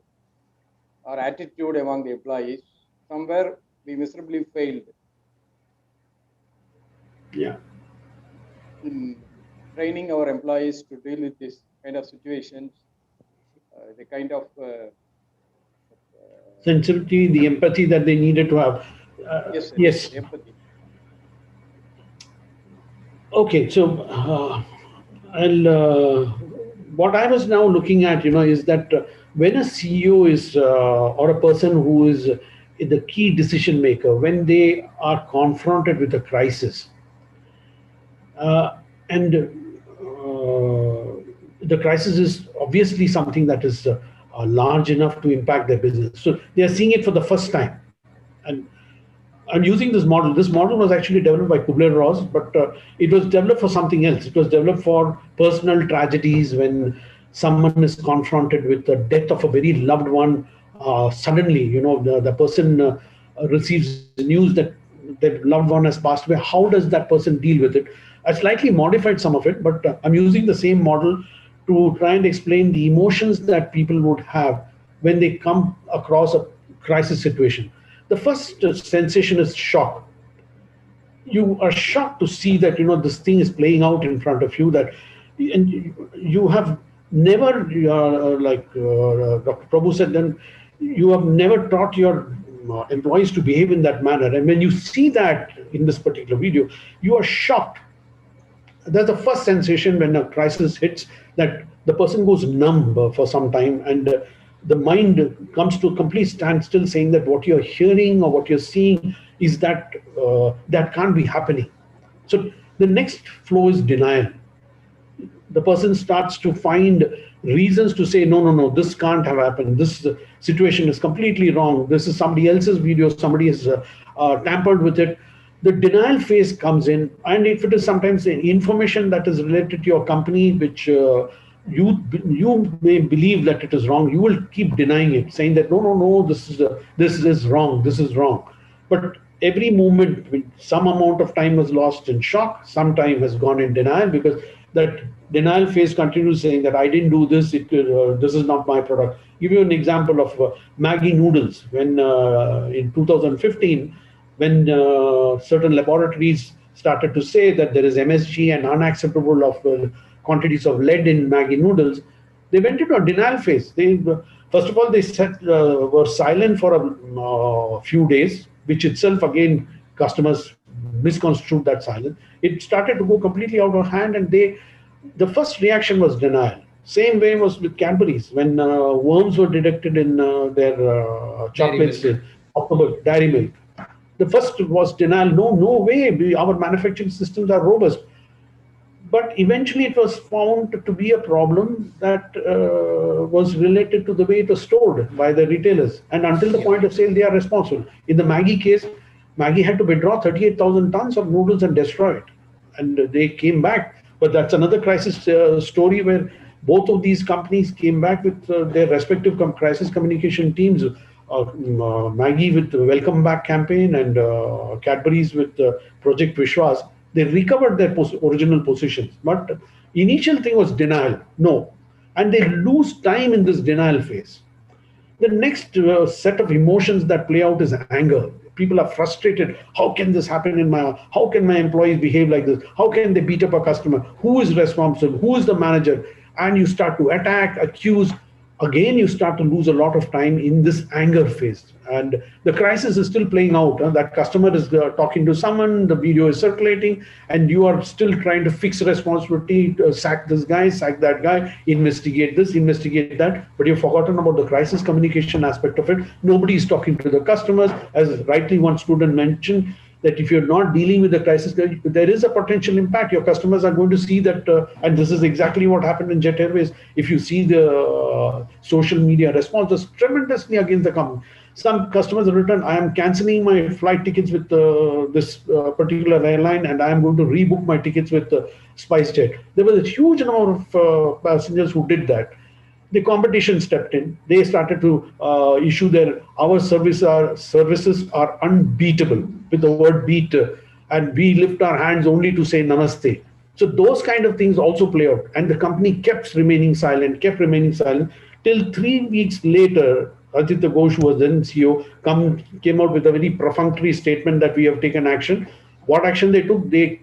or attitude among the employees. Somewhere we miserably failed. Yeah. In training our employees to deal with this kind of situations, the kind of sensitivity, the empathy that they needed to have. Yes, sir, yes. empathy. Okay, so And what I was now looking at, is that when a CEO is or a person who is the key decision maker, when they are confronted with a crisis, and the crisis is obviously something that is large enough to impact their business. So they are seeing it for the first time. And I'm using this model. This model was actually developed by Kubler-Ross, but it was developed for something else. It was developed for personal tragedies when someone is confronted with the death of a very loved one. Suddenly, the person receives news that that loved one has passed away. How does that person deal with it? I slightly modified some of it, but I'm using the same model to try and explain the emotions that people would have when they come across a crisis situation. The first sensation is shock. You are shocked to see that this thing is playing out in front of you, that and you have never like Dr. Prabhu said, then you have never taught your employees to behave in that manner, and when you see that in this particular video, you are shocked. That's the first sensation when a crisis hits, that the person goes numb for some time, and the mind comes to a complete standstill, saying that what you're hearing or what you're seeing is that that can't be happening. So the next flow is denial. The person starts to find reasons to say, no, no, no, this can't have happened. This situation is completely wrong. This is somebody else's video. Somebody has tampered with it. The denial phase comes in, and if it is sometimes information that is related to your company, which you may believe that it is wrong, you will keep denying it, saying that no, no, no, this is wrong, this is wrong. But every moment, some amount of time was lost in shock, some time has gone in denial, because that denial phase continues, saying that I didn't do this, this is not my product. Give you an example of Maggi noodles. When in 2015, when certain laboratories started to say that there is MSG and unacceptable of quantities of lead in Maggi noodles, they went into a denial phase. They first of all, they were silent for a few days, which itself again customers misconstrued that silence. It started to go completely out of hand, and the first reaction was denial. Same way was with Cadbury's when worms were detected in their chocolates, October dairy milk. The first was denial. No, no way. Our manufacturing systems are robust. But eventually it was found to be a problem that was related to the way it was stored by the retailers. And until the point of sale, they are responsible. In the Maggi case, Maggi had to withdraw 38,000 tons of noodles and destroy it. And they came back. But that's another crisis story where both of these companies came back with their respective crisis communication teams. Maggi with the Welcome Back campaign, and Cadbury's with Project Vishwas. They recovered their original positions. But initial thing was denial. No. And they lose time in this denial phase. The next set of emotions that play out is anger. People are frustrated. How can this happen how can my employees behave like this? How can they beat up a customer? Who is responsible? Who is the manager? And you start to attack, accuse. Again, you start to lose a lot of time in this anger phase. And the crisis is still playing out. That customer is talking to someone, the video is circulating, and you are still trying to fix responsibility, sack this guy, sack that guy, investigate this, investigate that. But you've forgotten about the crisis communication aspect of it. Nobody is talking to the customers. As rightly one student mentioned, that if you're not dealing with the crisis, there is a potential impact. Your customers are going to see that, and this is exactly what happened in Jet Airways. If you see the social media responses tremendously against the company. Some customers have written, I am cancelling my flight tickets with this particular airline, and I am going to rebook my tickets with SpiceJet. There was a huge number of passengers who did that. The competition stepped in. They started to issue our services are unbeatable, with the word beat, and we lift our hands only to say namaste. So those kind of things also play out, and the company kept remaining silent, till 3 weeks later. Aditya Ghosh, who was then CEO, came out with a very perfunctory statement that we have taken action. What action they took? They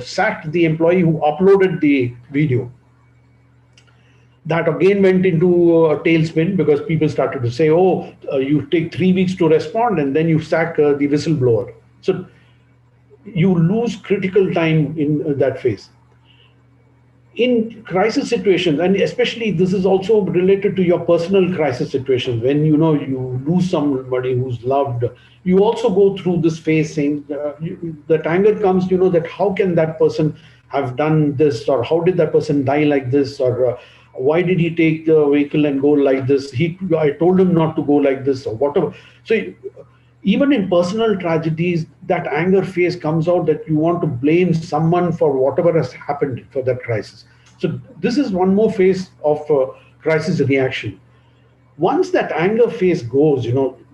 sacked the employee who uploaded the video. That again went into a tailspin, because people started to say, oh, you take 3 weeks to respond and then you sack the whistleblower. So you lose critical time in that phase. in crisis situations, and especially this is also related to your personal crisis situations, when you lose somebody who's loved, you also go through this phase saying that anger comes, that how can that person have done this, or how did that person die like this, or why did he take the vehicle and go like this, I told him not to go like this, or whatever. So even in personal tragedies, that anger phase comes out, that you want to blame someone for whatever has happened for that crisis. So this is one more phase of crisis reaction. Once that anger phase goes,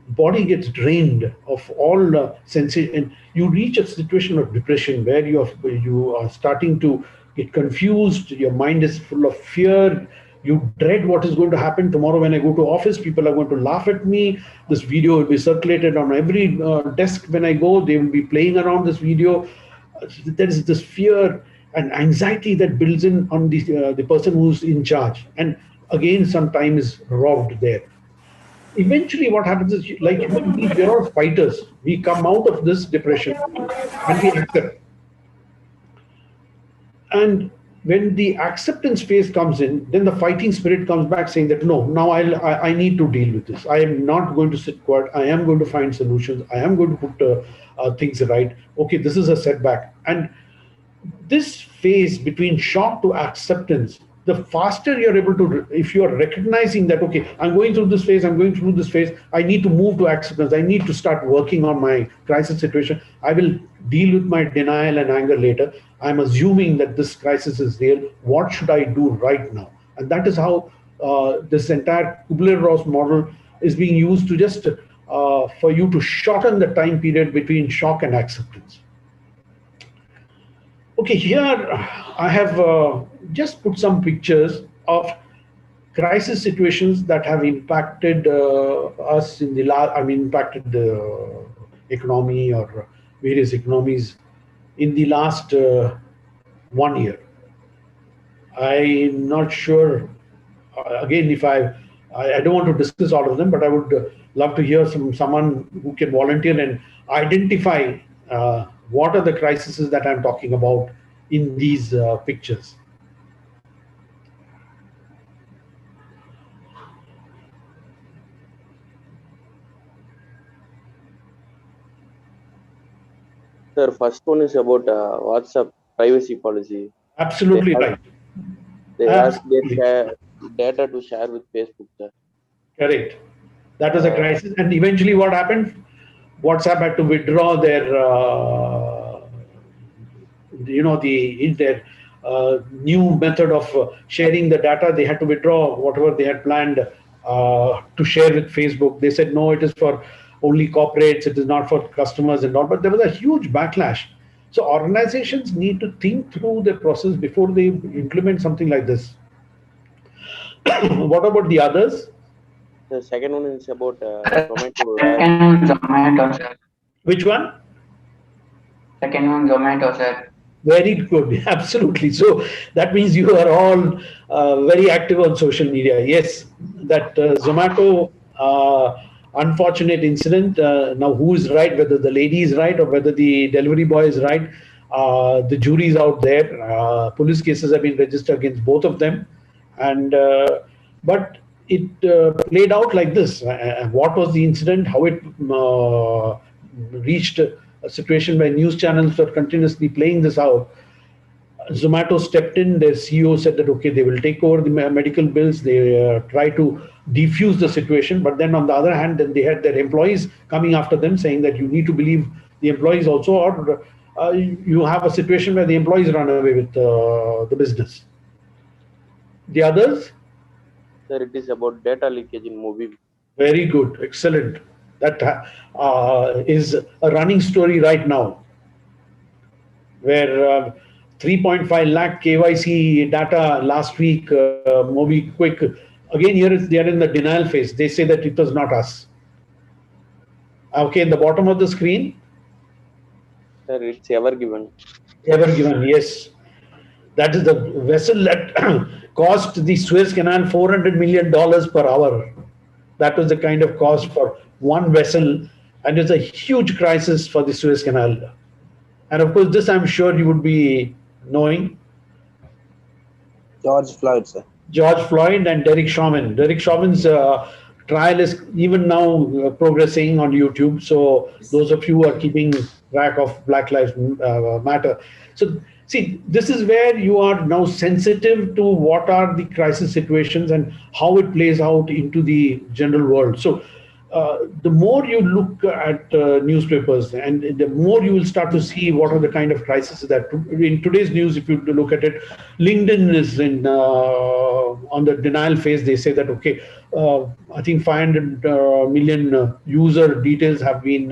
body gets drained of all sensation, and you reach a situation of depression where you are starting to get confused. Your mind is full of fear. You dread what is going to happen tomorrow when I go to office. People are going to laugh at me. This video will be circulated on every desk when I go. They will be playing around this video. There is this fear and anxiety that builds in on the person who's in charge. And again, some time is robbed there. Eventually what happens is, like human beings, we're all fighters. We come out of this depression and we accept. And when the acceptance phase comes in, then the fighting spirit comes back saying that, no, now I need to deal with this. I am not going to sit quiet. I am going to find solutions. I am going to put things right. Okay, this is a setback. And this phase between shock to acceptance, the faster you're able to, if you're recognizing that, okay, I'm going through this phase, I need to move to acceptance, I need to start working on my crisis situation, I will deal with my denial and anger later. I'm assuming that this crisis is real. What should I do right now? And that is how this entire Kubler-Ross model is being used to just for you to shorten the time period between shock and acceptance. Okay, here I have just put some pictures of crisis situations that have impacted us in the last, impacted the economy or various economies in the last 1 year. I'm not sure, again, if I don't want to discuss all of them, but I would love to hear someone who can volunteer and identify what are the crises that I'm talking about in these pictures. Sir, first one is about WhatsApp privacy policy. Absolutely right. They ask their data to share with Facebook, sir. Correct. That was a crisis. And eventually what happened? WhatsApp had to withdraw their, their new method of sharing the data. They had to withdraw whatever they had planned to share with Facebook. They said, no, it is for only corporates, it is not for customers and all. But there was a huge backlash. So organizations need to think through the process before they implement something like this. What about the others? The second one is about Zomato. Zomato, sir. Which one? Second one, Zomato, sir. Very good, absolutely. So that means you are all very active on social media. Yes, that Zomato unfortunate incident. Now, who is right? Whether the lady is right or whether the delivery boy is right? The jury is out there. Police cases have been registered against both of them, and but it played out like this. What was the incident? How it reached a situation where news channels were continuously playing this out. Zomato stepped in. Their CEO said that, okay, they will take over the medical bills. They try to defuse the situation. But then on the other hand, then they had their employees coming after them saying that you need to believe the employees also, or you have a situation where the employees run away with the business. The others? Sir, it is about data leakage in movie. Very good. Excellent. That is a running story right now, where 3.5 lakh KYC data last week, MobiQuick. Again, here they are in the denial phase. They say that it was not us. Okay, in the bottom of the screen. Sir, it's ever given. Ever given, yes. That is the vessel that cost the Suez Canal $400 million per hour. That was the kind of cost for one vessel, and it's a huge crisis for the Suez Canal. And of course, this I'm sure you would be knowing. George Floyd, sir. George Floyd and Derek Chauvin. Derek Chauvin's trial is even now progressing on YouTube. So those of you who are keeping track of Black Lives Matter. So see, this is where you are now sensitive to what are the crisis situations and how it plays out into the general world. So the more you look at newspapers and the more you will start to see what are the kind of crises that in today's news, if you look at it, LinkedIn is in on the denial phase. They say that, okay, I think 500 million user details have been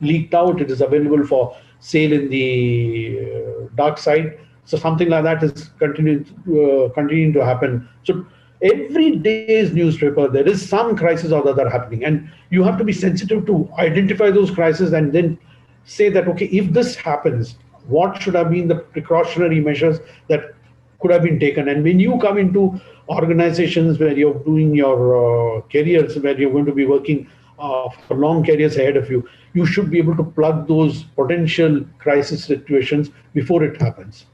leaked out. It is available for sale in the dark side. So something like that is continuing to happen. So every day's newspaper, there is some crisis or the other happening, and you have to be sensitive to identify those crises and then say that, okay, if this happens, what should have been the precautionary measures that could have been taken? And when you come into organizations where you're doing your careers, where you're going to be working for long careers ahead of you, you should be able to plug those potential crisis situations before it happens.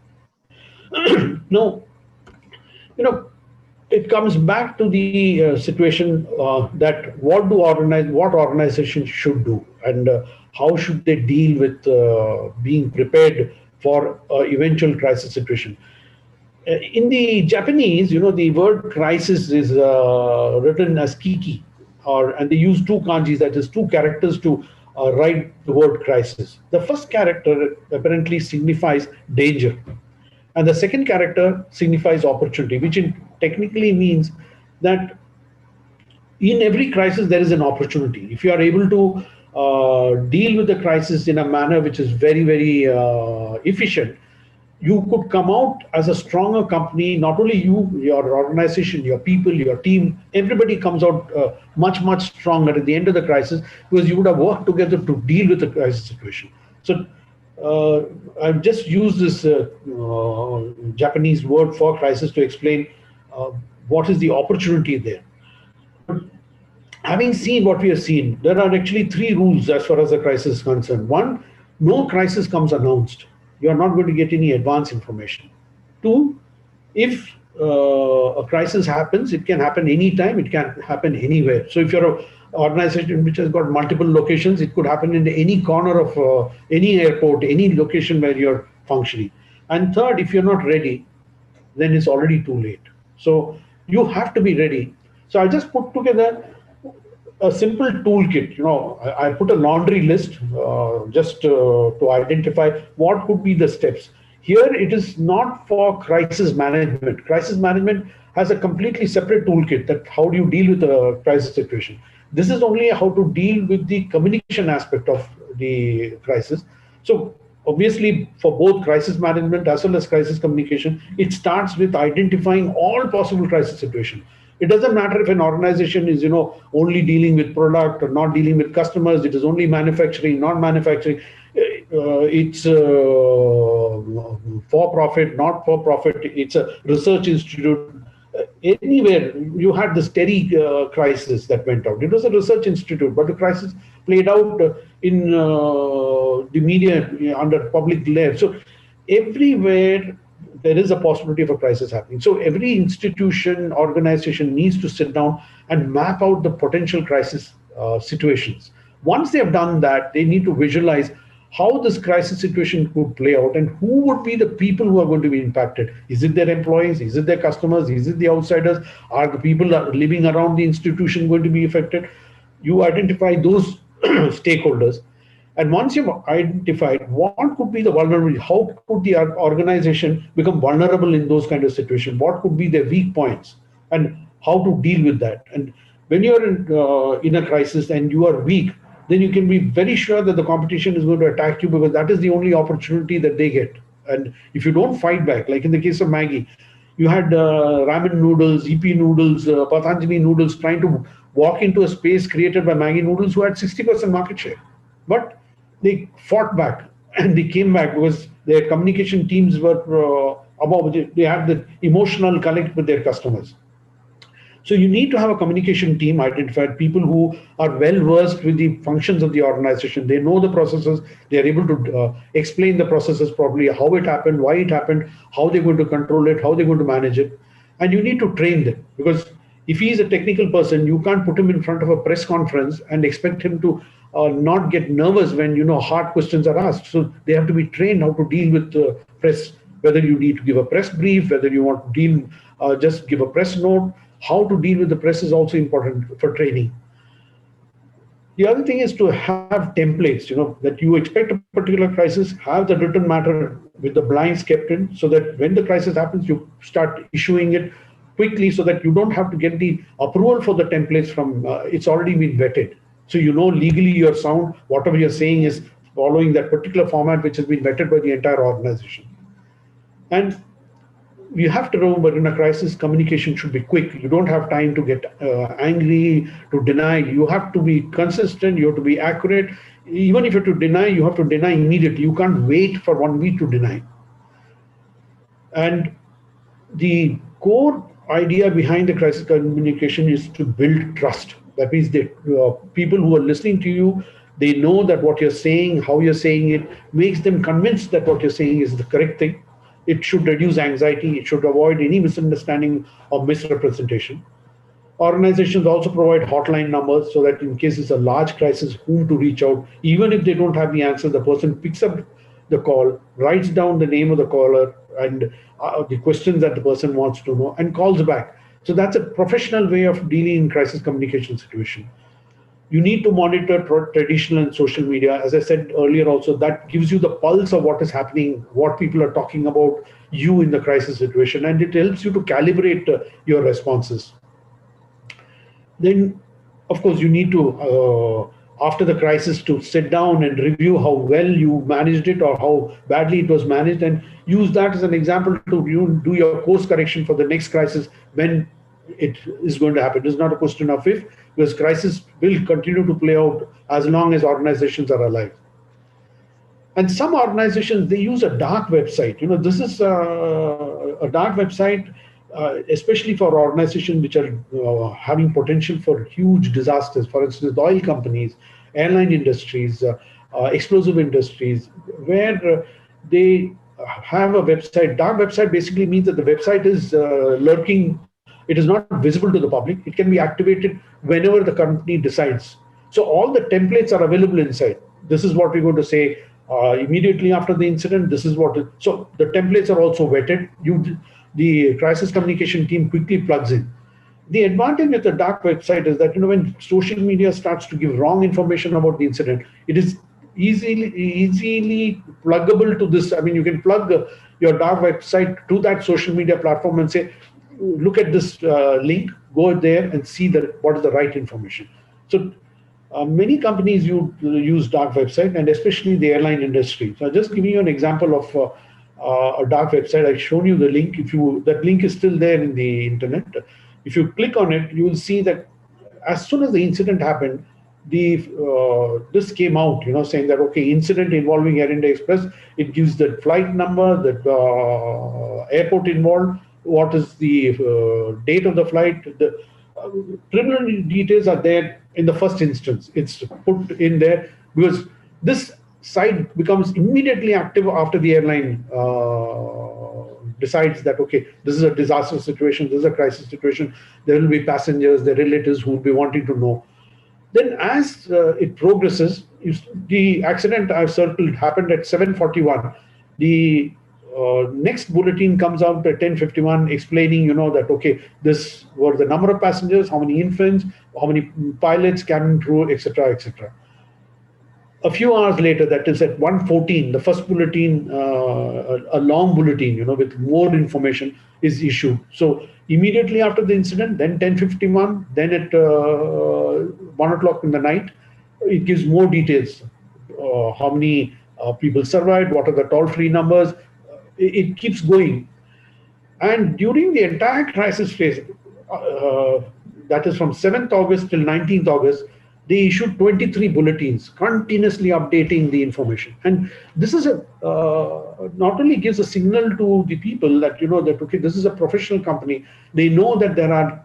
Now, it comes back to the situation that what organizations should do and how should they deal with being prepared for eventual crisis situation. In the Japanese, the word crisis is written as kiki, and they use two kanjis, that is two characters to write the word crisis. The first character apparently signifies danger, and the second character signifies opportunity, which technically means that in every crisis there is an opportunity. If you are able to deal with the crisis in a manner which is very, very efficient, you could come out as a stronger company. Not only you, your organization, your people, your team, everybody comes out much, much stronger at the end of the crisis because you would have worked together to deal with the crisis situation. So I've just used this Japanese word for crisis to explain what is the opportunity there. Having seen what we have seen, there are actually three rules as far as the crisis is concerned. One, no crisis comes announced. You are not going to get any advance information. Two, if a crisis happens, it can happen anytime, it can happen anywhere. So if you're an organization which has got multiple locations, it could happen in any corner of any airport, any location where you're functioning. And third, if you're not ready, then it's already too late. So you have to be ready. So I just put together a simple toolkit. I put a laundry list just to identify what could be the steps. Here, it is not for crisis management. Crisis management has a completely separate toolkit, that how do you deal with a crisis situation. This is only how to deal with the communication aspect of the crisis. So obviously, for both crisis management as well as crisis communication, it starts with identifying all possible crisis situations. It doesn't matter if an organization is, only dealing with product or not dealing with customers. It is only manufacturing, not manufacturing. It's for profit, not for profit. It's a research institute. Anywhere you had this Terry crisis that went out. It was a research institute, but the crisis played out in the media under public glare. So everywhere there is a possibility of a crisis happening. So every institution, organization needs to sit down and map out the potential crisis situations. Once they have done that, they need to visualize how this crisis situation could play out and who would be the people who are going to be impacted. Is it their employees? Is it their customers? Is it the outsiders? Are the people living around the institution going to be affected? You identify those stakeholders. And once you've identified what could be the vulnerability, how could the organization become vulnerable in those kind of situations? What could be their weak points and how to deal with that? And when you're in a crisis and you are weak, then you can be very sure that the competition is going to attack you because that is the only opportunity that they get. And if you don't fight back, like in the case of Maggi, you had ramen noodles, EP noodles, Patanjali noodles trying to walk into a space created by Maggi noodles who had 60% market share. But they fought back and they came back because their communication teams were above. They had the emotional connect with their customers. So you need to have a communication team identified, people who are well versed with the functions of the organization. They know the processes. They are able to explain the processes properly, how it happened, why it happened, how they're going to control it, how they're going to manage it. And you need to train them, because if he is a technical person, you can't put him in front of a press conference and expect him to not get nervous when hard questions are asked. So they have to be trained how to deal with press, whether you need to give a press brief, whether you want to deal just give a press note. How to deal with the press is also important for training. The other thing is to have templates, that you expect a particular crisis, have the written matter with the blinds kept in, so that when the crisis happens, you start issuing it quickly, so that you don't have to get the approval for the templates from, it's already been vetted. So legally you're sound, whatever you're saying is following that particular format which has been vetted by the entire organization. And you have to remember, in a crisis, communication should be quick. You don't have time to get angry, to deny. You have to be consistent, you have to be accurate. Even if you have to deny, you have to deny immediately. You can't wait for 1 week to deny. And the core idea behind the crisis communication is to build trust. That means that people who are listening to you, they know that what you're saying, how you're saying it, makes them convinced that what you're saying is the correct thing. It should reduce anxiety. It should avoid any misunderstanding or misrepresentation. Organizations also provide hotline numbers, so that in case it's a large crisis, whom to reach out. Even if they don't have the answer, the person picks up the call, writes down the name of the caller and the questions that the person wants to know, and calls back. So that's a professional way of dealing in crisis communication situation. You need to monitor traditional and social media. As I said earlier also, that gives you the pulse of what is happening, what people are talking about you in the crisis situation, and it helps you to calibrate your responses. Then, of course, you need to, after the crisis, to sit down and review how well you managed it or how badly it was managed, and use that as an example to do your course correction for the next crisis when it is going to happen. It's not a question of if, because crisis will continue to play out as long as organizations are alive. And some organizations, they use a dark website. This is a dark website, especially for organizations which are having potential for huge disasters. For instance, oil companies, airline industries, explosive industries, where they have a website. Dark website basically means that the website is lurking. It is not visible to the public. It can be activated whenever the company decides. So all the templates are available inside. This is what we're going to say immediately after the incident. This is what. So the templates are also vetted. The crisis communication team quickly plugs in. The advantage with the dark website is that when social media starts to give wrong information about the incident, it is easily pluggable to this. I mean, you can plug your dark website to that social media platform and say, look at this link, go there and see what is the right information. So many companies use dark website, and especially the airline industry. So I'll just give you an example of a dark website. I've shown you the link. That link is still there in the internet. If you click on it, you will see that as soon as the incident happened, this came out, saying that, okay, incident involving Air India Express. It gives the flight number, the airport involved, what is the date of the flight. The preliminary details are there in the first instance. It's put in there because this site becomes immediately active after the airline decides that, okay, this is a disaster situation, this is a crisis situation. There will be passengers, their relatives who will be wanting to know. Then as it progresses, the accident I've circled happened at 7:41. The next bulletin comes out at 10:51 explaining, that, okay, this were the number of passengers, how many infants, how many pilots, cabin crew, etc., etc. A few hours later, that is at 1:14, the first bulletin, a long bulletin, with more information is issued. So immediately after the incident, then 10:51, then at 1 o'clock in the night, it gives more details. How many people survived, what are the toll-free numbers. It keeps going. And during the entire crisis phase, that is from 7th August till 19th August, they issued 23 bulletins, continuously updating the information. And this is not only gives a signal to the people that, that, okay, this is a professional company. They know that there are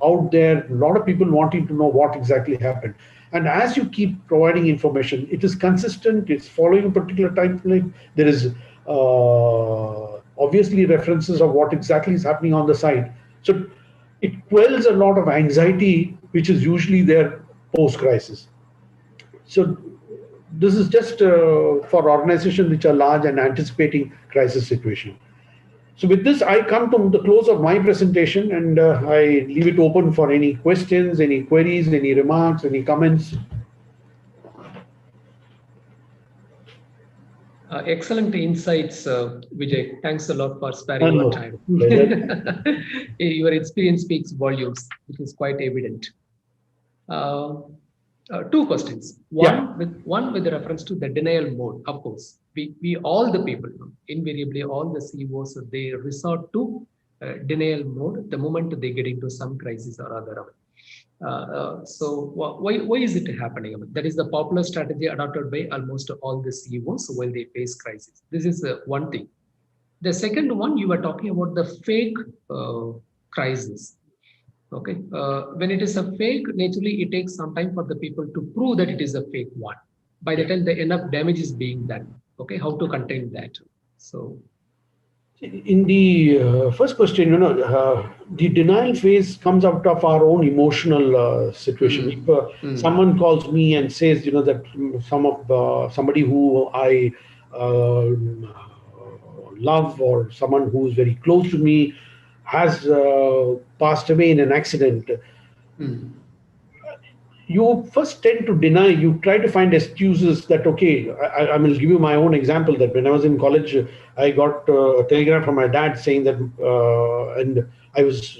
out there a lot of people wanting to know what exactly happened. And as you keep providing information, it is consistent, it's following a particular time frame. There is obviously references of what exactly is happening on the site. So it quells a lot of anxiety, which is usually there post-crisis. So this is just for organizations which are large and anticipating crisis situation. So with this, I come to the close of my presentation, and I leave it open for any questions, any queries, any remarks, any comments. Excellent insights, Vijay. Thanks a lot for sparing your time. Your experience speaks volumes, which is quite evident. Two questions. One with reference to the denial mode. Of course, we all the people, invariably all the CEOs, they resort to denial mode the moment they get into some crisis or other. So why is it happening? That is the popular strategy adopted by almost all the CEOs while they face crisis. This is one thing. The second one, you were talking about the fake crisis. Okay, when it is a fake, naturally it takes some time for the people to prove that it is a fake one. By the time the enough damage is being done, okay, how to contain that? So, in the first question, the denial phase comes out of our own emotional situation. If someone calls me and says, that somebody who I love, or someone who is very close to me has passed away in an accident, you first tend to deny. You try to find excuses that, okay, I will give you my own example, that when I was in college, I got a telegram from my dad saying that, and I was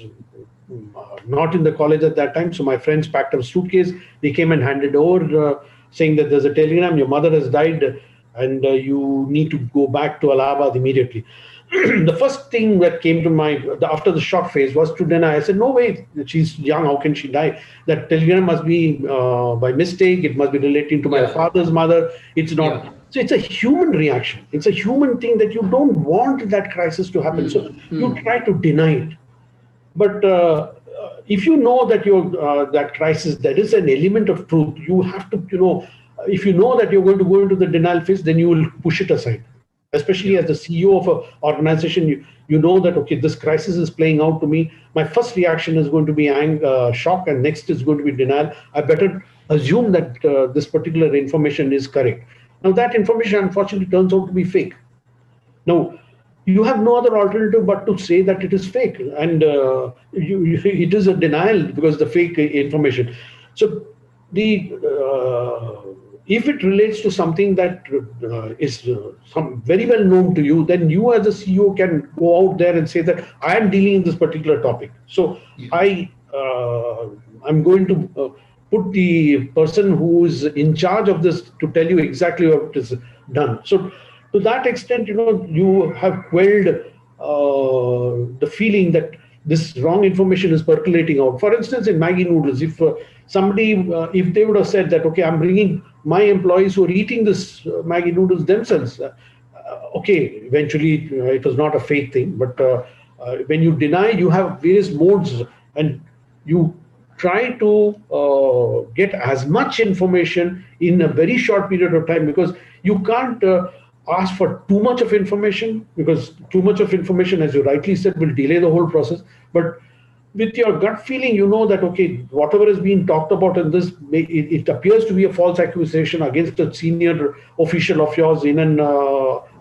not in the college at that time, so my friends packed up a suitcase. They came and handed over saying that there's a telegram, your mother has died, and you need to go back to Allahabad immediately. The first thing that came to mind after the shock phase was to deny. I said, no way, she's young, how can she die? That telegram must be by mistake, it must be relating to my father's mother. It's not. So it's a human reaction. It's a human thing that you don't want that crisis to happen. So you try to deny it. But if you know that that crisis, there is an element of truth, you have to, if you know that you're going to go into the denial phase, then you will push it aside. Especially as the CEO of an organization, you know that, okay, this crisis is playing out to me. My first reaction is going to be shock, and next is going to be denial. I better assume that this particular information is correct. Now, that information, unfortunately, turns out to be fake. Now, you have no other alternative but to say that it is fake. And it is a denial because the fake information. So, if it relates to something that is very well known to you, then you as a CEO can go out there and say that I am dealing in this particular topic. So I'm going to put the person who is in charge of this to tell you exactly what is done. So to that extent, you have quelled the feeling that this wrong information is percolating out. For instance, in Maggi noodles, if somebody, if they would have said that, okay, I'm bringing my employees who are eating this Maggi noodles themselves, okay, eventually it was not a fake thing. But when you deny, you have various modes, and you try to get as much information in a very short period of time, because you can't ask for too much of information, because too much of information, as you rightly said, will delay the whole process. But with your gut feeling, you know that, okay, whatever is being talked about in this, it appears to be a false accusation against a senior official of yours in an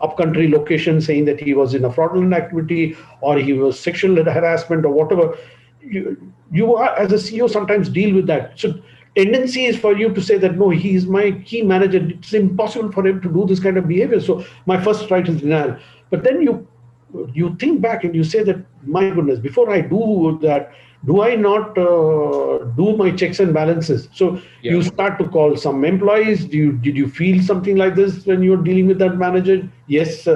upcountry location, saying that he was in a fraudulent activity or he was sexual harassment or whatever. You are, as a CEO, sometimes deal with that. So tendency is for you to say that, no, he is my key manager. It's impossible for him to do this kind of behavior. So my first right is denial. But then you think back and you say that, my goodness, before I do that, do I not do my checks and balances? So you start to call some employees. Did you feel something like this when you're dealing with that manager? Yes,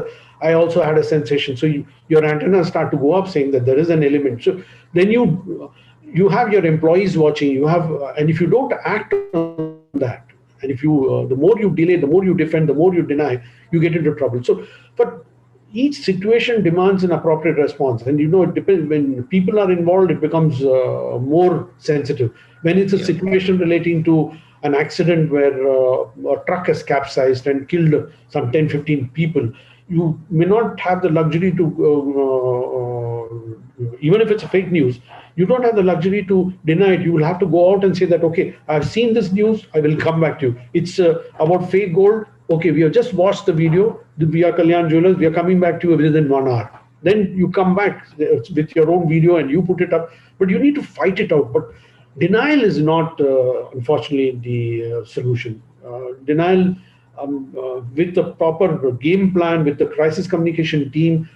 I also had a sensation. So your antennas start to go up, saying that there is an element. So then you have your employees watching. You have, and if you don't act on that, and if you the more you delay, the more you defend, the more you deny, you get into trouble. So, but each situation demands an appropriate response, and it depends. When people are involved, it becomes more sensitive. When it's a situation relating to an accident where a truck has capsized and killed some 10-15 people, you may not have the luxury to, even if it's a fake news, you don't have the luxury to deny it. You will have to go out and say that, okay, I've seen this news, I will come back to you. It's about fake gold. Okay, we have just watched the video. We are Kalyan Jewelers. We are coming back to you within 1 hour. Then you come back with your own video and you put it up. But you need to fight it out. But denial is not, unfortunately, the solution. Denial, with the proper game plan, with the crisis communication team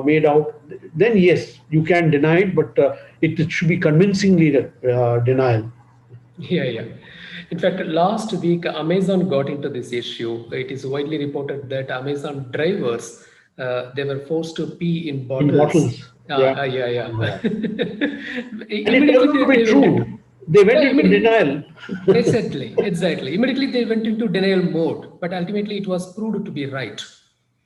made out, then yes, you can deny it, but it should be convincingly denial. Yeah. In fact, last week, Amazon got into this issue. It is widely reported that Amazon drivers, they were forced to pee in bottles. Yeah. And it turned out to be true. They went into denial. Exactly. Immediately they went into denial mode, but ultimately it was proved to be right.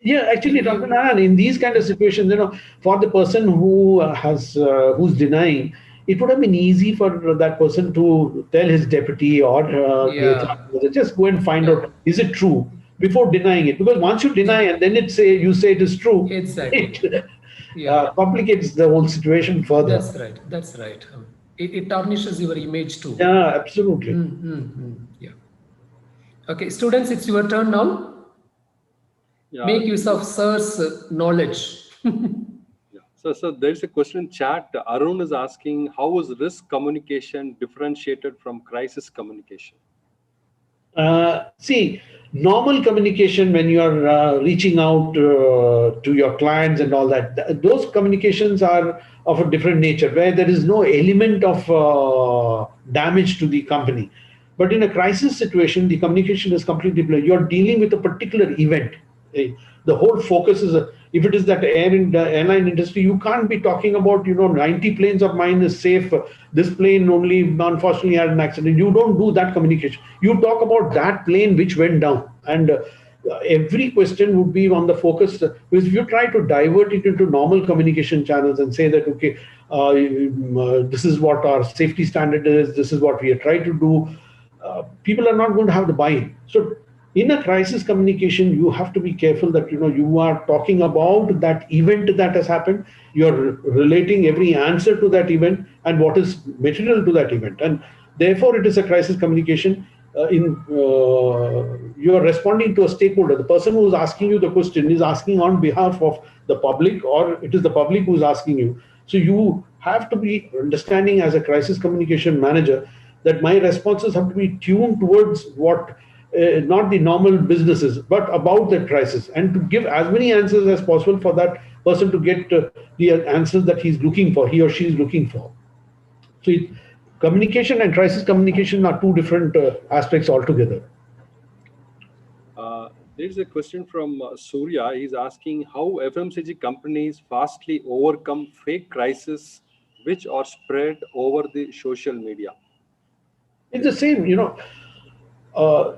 Yeah, actually, Dr. Narayan, in these kind of situations, for the person who who's denying, it would have been easy for that person to tell his deputy or just go and find out, is it true, before denying it. Because once you deny and then you say it is true, exactly. It complicates the whole situation further. That's right. It tarnishes your image too. Yeah, absolutely. Yeah. Okay, students, it's your turn now. Yeah. Make use of sir's knowledge. So there's a question in chat. Arun is asking, how is risk communication differentiated from crisis communication? See, normal communication, when you are reaching out to your clients and all that, those communications are of a different nature, where there is no element of damage to the company. But in a crisis situation, the communication is completely different. You're dealing with a particular event. The whole focus is, if it is that airline industry, you can't be talking about, 90 planes of mine is safe. This plane only unfortunately had an accident. You don't do that communication. You talk about that plane which went down. And every question would be on the focus. Because if you try to divert it into normal communication channels and say that, okay, this is what our safety standard is, this is what we are trying to do, people are not going to have the buy-in. So in a crisis communication, you have to be careful that you are talking about that event that has happened. You're relating every answer to that event and what is material to that event, and therefore it is a crisis communication. You are responding to a stakeholder. The person who is asking you the question is asking on behalf of the public, or it is the public who is asking you. So you have to be understanding as a crisis communication manager that my responses have to be tuned towards what. Not the normal businesses, but about the crisis, and to give as many answers as possible for that person to get the answers that he or she is looking for. So communication and crisis communication are two different aspects altogether. There's a question from Surya. He's asking how FMCG companies fastly overcome fake crises which are spread over the social media. It's the same,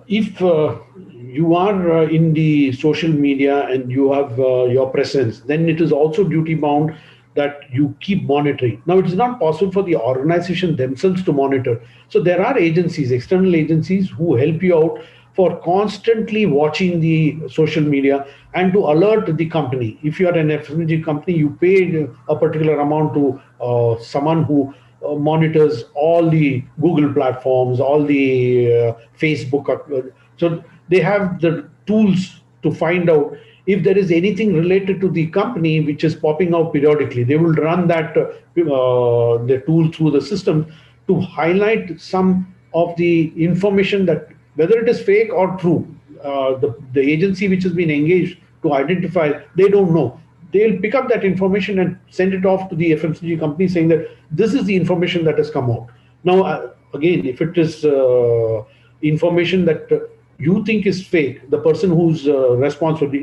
if you are in the social media and you have your presence, then it is also duty bound that you keep monitoring. Now, it is not possible for the organization themselves to monitor. So there are agencies, external agencies, who help you out for constantly watching the social media and to alert the company. If you are an FMCG company, you pay a particular amount to someone who monitors all the Google platforms, all the Facebook. So they have the tools to find out if there is anything related to the company which is popping out periodically. They will run that the tool through the system to highlight some of the information that, whether it is fake or true, the agency which has been engaged to identify, they don't know. They'll pick up that information and send it off to the FMCG company saying that this is the information that has come out. Now, again, if it is information that you think is fake, the person who's responsible,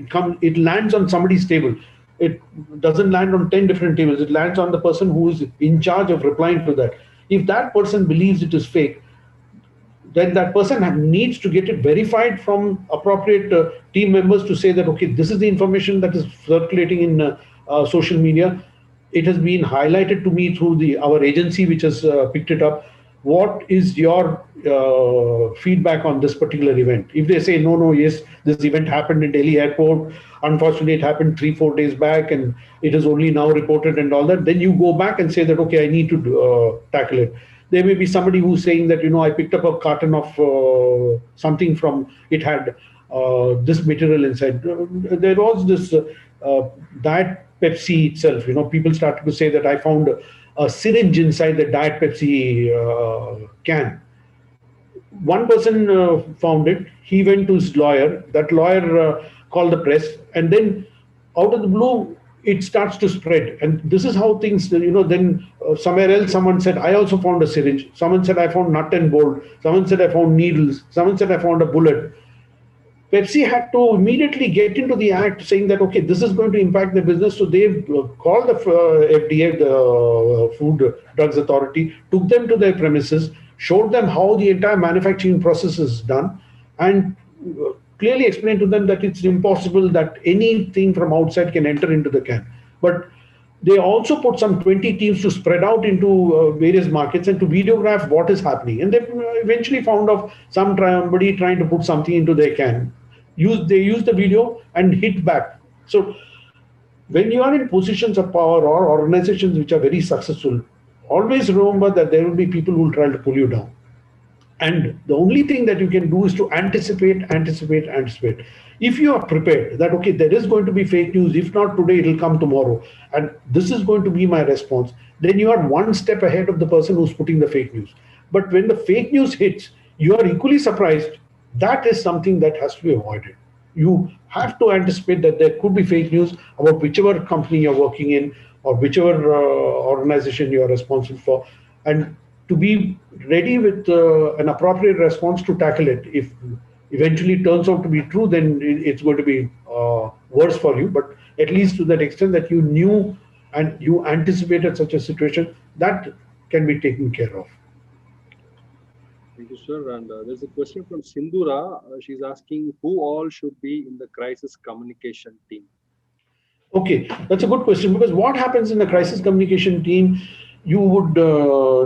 it lands on somebody's table. It doesn't land on 10 different tables. It lands on the person who is in charge of replying to that. If that person believes it is fake, then that person needs to get it verified from appropriate team members to say that, okay, this is the information that is circulating in social media. It has been highlighted to me through our agency which has picked it up. what is your feedback on this particular event? If they say, no, yes, this event happened in Delhi airport, unfortunately it happened 3-4 days back and it is only now reported and all that, then you go back and say that, okay, I need to tackle it. There may be somebody who's saying that, I picked up a carton of something from, it had this material inside. There was this Diet Pepsi itself, people started to say that I found a syringe inside the Diet Pepsi can. One person found it. He went to his lawyer. That lawyer called the press, and then out of the blue, it starts to spread. And this is how things, then somewhere else, someone said, I also found a syringe. Someone said, I found nut and bolt. Someone said, I found needles. Someone said, I found a bullet. Pepsi had to immediately get into the act saying that, okay, this is going to impact the business. So they called the FDA, the Food Drugs Authority, took them to their premises, showed them how the entire manufacturing process is done, and clearly explained to them that it's impossible that anything from outside can enter into the can. But they also put some 20 teams to spread out into various markets and to videograph what is happening. And they eventually found out somebody trying to put something into their can. They used the video and hit back. So when you are in positions of power or organizations which are very successful, always remember that there will be people who will try to pull you down. And the only thing that you can do is to anticipate. If you are prepared that, okay, there is going to be fake news, if not today, it will come tomorrow, and this is going to be my response, then you are one step ahead of the person who's putting the fake news. But when the fake news hits, you are equally surprised. That is something that has to be avoided. You have to anticipate that there could be fake news about whichever company you're working in or whichever organization you are responsible for, and to be ready with an appropriate response to tackle it. If eventually it turns out to be true, then it's going to be worse for you. But at least to that extent that you knew and you anticipated such a situation, that can be taken care of. Thank you, sir. And there's a question from Sindhura. She's asking who all should be in the crisis communication team. Okay, that's a good question, because what happens in the crisis communication team, you would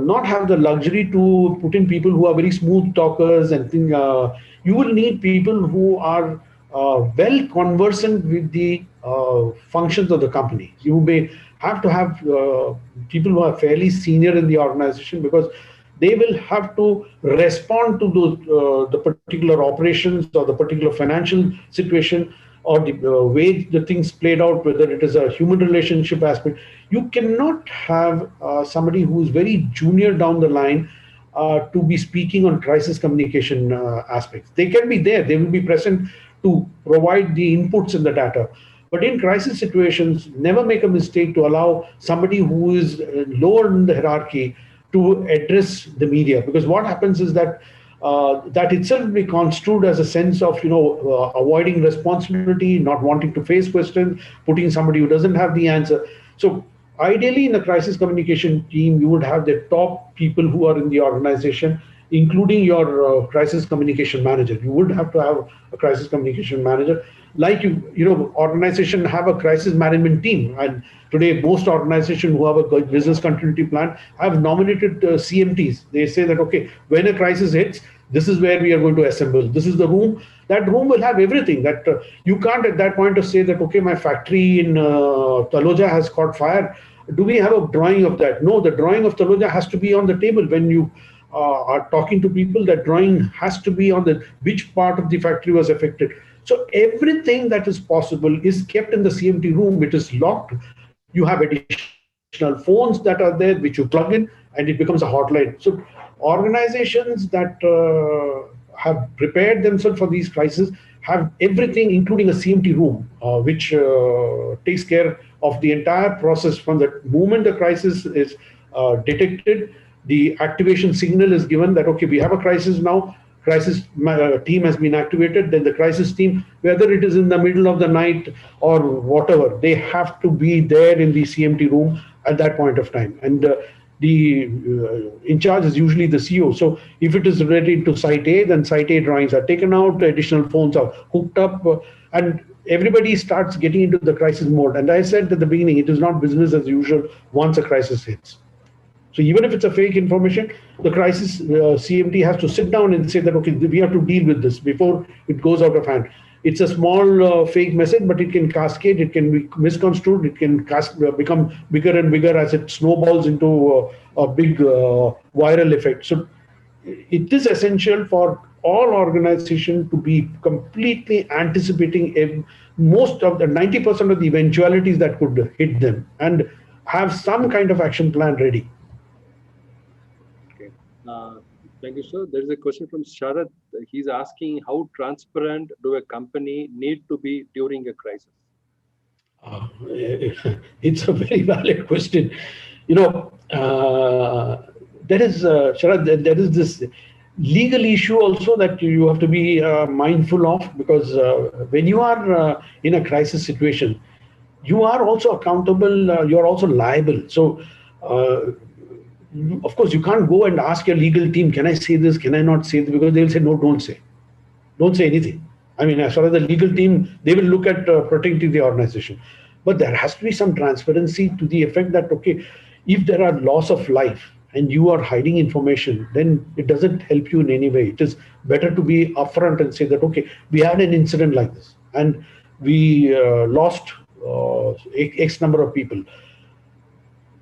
not have the luxury to put in people who are very smooth talkers and things. You will need people who are well conversant with the functions of the company. You may have to have people who are fairly senior in the organization, because they will have to respond to the particular operations or the particular financial situation or the way the things played out, whether it is a human relationship aspect. You cannot have somebody who is very junior down the line to be speaking on crisis communication aspects. They can be there, they will be present to provide the inputs in the data. But in crisis situations, never make a mistake to allow somebody who is lower in the hierarchy to address the media, because what happens is that that itself will be construed as a sense of avoiding responsibility, not wanting to face questions, putting somebody who doesn't have the answer. So ideally in the crisis communication team, you would have the top people who are in the organization, including your crisis communication manager. You would have to have a crisis communication manager. Like organization have a crisis management team, and today most organizations who have a business continuity plan have nominated CMTs. They say that, okay, when a crisis hits, this is where we are going to assemble. This is the room. That room will have everything. That you can't at that point of say that, okay, my factory in Taloja has caught fire. Do we have a drawing of that? No, the drawing of Taloja has to be on the table when you are talking to people. That drawing has to be on which part of the factory was affected. So everything that is possible is kept in the CMT room. It is locked. You have additional phones that are there, which you plug in, and it becomes a hotline. So organizations that have prepared themselves for these crises have everything, including a CMT room, which takes care of the entire process from the moment the crisis is detected. The activation signal is given that, okay, we have a crisis now. Crisis team has been activated. Then the crisis team, whether it is in the middle of the night or whatever, they have to be there in the CMT room at that point of time. And the in charge is usually the CEO. So if it is related to site A, then site A drawings are taken out, additional phones are hooked up, and everybody starts getting into the crisis mode. And I said at the beginning, it is not business as usual once a crisis hits. So even if it's a fake information, the crisis CMD has to sit down and say that, okay, we have to deal with this before it goes out of hand. It's a small fake message, but it can cascade, it can be misconstrued, it can become bigger and bigger as it snowballs into a big viral effect. So it is essential for all organizations to be completely anticipating most of the 90% of the eventualities that could hit them and have some kind of action plan ready. Okay. Thank you, sir. There is a question from Sharad. He's asking, how transparent do a company need to be during a crisis? It's a very valid question. You know, there is, Sharad, there is this legal issue also that you have to be mindful of, because when you are in a crisis situation, you are also accountable, you're also liable. So, of course, you can't go and ask your legal team, can I say this, can I not say this? Because they'll say, no, don't say. Don't say anything. I mean, as far as the legal team, they will look at protecting the organization. But there has to be some transparency to the effect that, okay, if there are loss of life and you are hiding information, then it doesn't help you in any way. It is better to be upfront and say that, okay, we had an incident like this and we lost X number of people.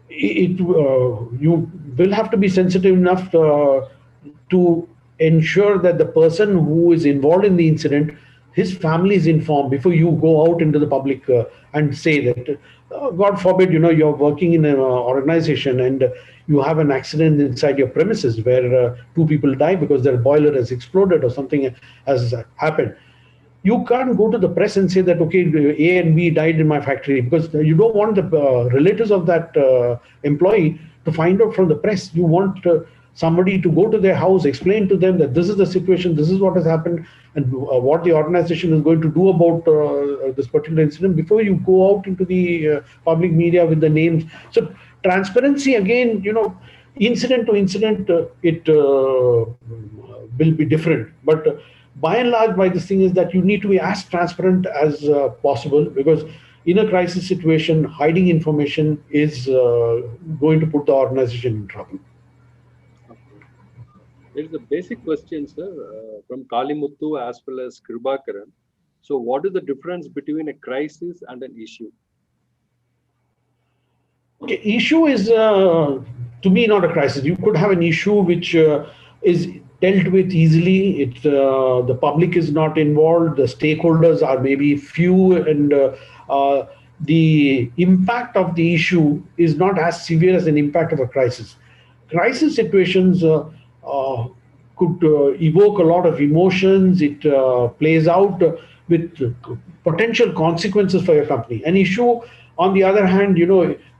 You will have to be sensitive enough to ensure that the person who is involved in the incident, his family is informed before you go out into the public and say that, God forbid, you're working in an organization and you have an accident inside your premises where 2 people die because their boiler has exploded or something has happened. You can't go to the press and say that, okay, A and B died in my factory, because you don't want the relatives of that employee to find out from the press. You want somebody to go to their house, explain to them that this is the situation, this is what has happened, and what the organization is going to do about this particular incident before you go out into the public media with the names. So transparency, again, incident to incident, it will be different. But by and large, by this thing is that you need to be as transparent as possible, because in a crisis situation, hiding information is going to put the organization in trouble. There is a basic question, sir, from Kalimuthu as well as Kribakaran. So what is the difference between a crisis and an issue? Okay, issue is, to me, not a crisis. You could have an issue which is dealt with easily. The public is not involved. The stakeholders are maybe few, and the impact of the issue is not as severe as an impact of a crisis. Crisis situations could evoke a lot of emotions. It plays out with potential consequences for your company. An issue, on the other hand,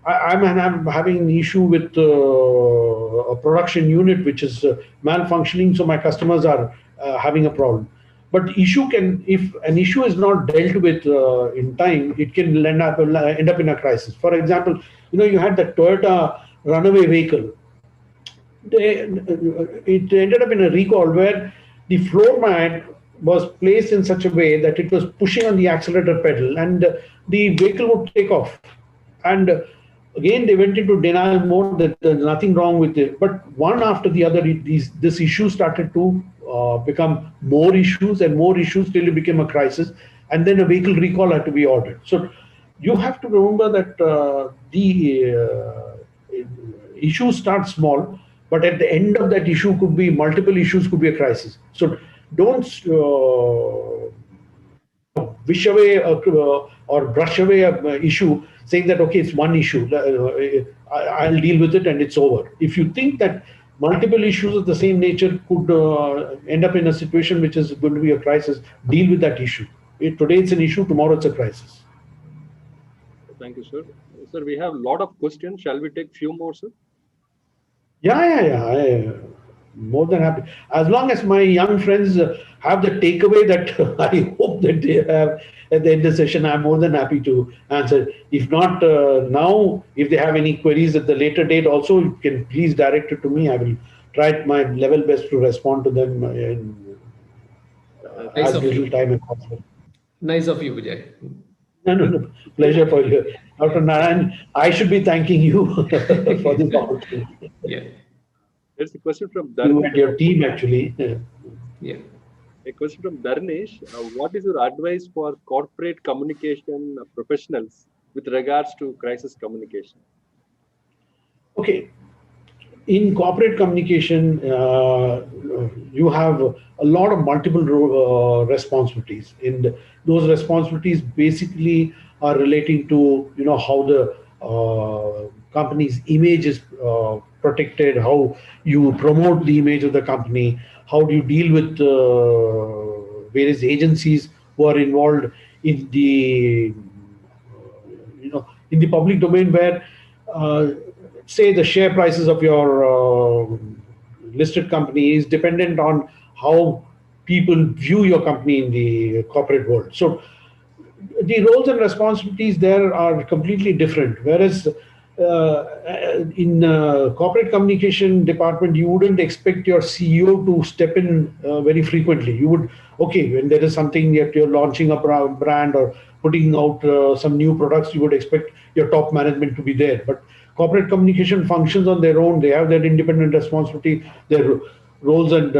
I'm having an issue with a production unit which is malfunctioning, so my customers are having a problem. But if an issue is not dealt with in time, it can end up in a crisis. For example, you had the Toyota runaway vehicle. It ended up in a recall where the floor mat was placed in such a way that it was pushing on the accelerator pedal and the vehicle would take off. And again, they went into denial mode that there's nothing wrong with it. But one after the other, this issue started to become more issues and more issues till it became a crisis. And then a vehicle recall had to be ordered. So you have to remember that the issue starts small, but at the end of that issue could be multiple issues, could be a crisis. So don't wish away or brush away an issue saying that, okay, it's one issue, I'll deal with it and it's over. If you think that multiple issues of the same nature could end up in a situation which is going to be a crisis, deal with that issue. Today it's an issue, tomorrow it's a crisis. Thank you, sir. Sir, we have a lot of questions. Shall we take few more, sir? Yeah. More than happy. As long as my young friends have the takeaway that I hope that they have at the end of the session, I'm more than happy to answer. If not now, if they have any queries at the later date also, you can please direct it to me. I will try my level best to respond to them in as little time as possible. Nice of you, Vijay. No. Pleasure for you. Dr. Narayan, I should be thanking you for this opportunity. Yeah. There's a question from You Dharnesh. and your team, actually. Yeah. A question from Dharnesh. What is your advice for corporate communication professionals with regards to crisis communication? Okay. In corporate communication, you have a lot of multiple responsibilities, and those responsibilities basically are relating to how the company's image is protected, how you promote the image of the company, how do you deal with various agencies who are involved in the in the public domain, where say the share prices of your listed company is dependent on how people view your company in the corporate world. So the roles and responsibilities there are completely different. Whereas in corporate communication department, you wouldn't expect your CEO to step in very frequently. You would, okay, when there is something that you're launching a brand or putting out some new products, you would expect your top management to be there. But corporate communication functions on their own. They have their independent responsibility. Their roles and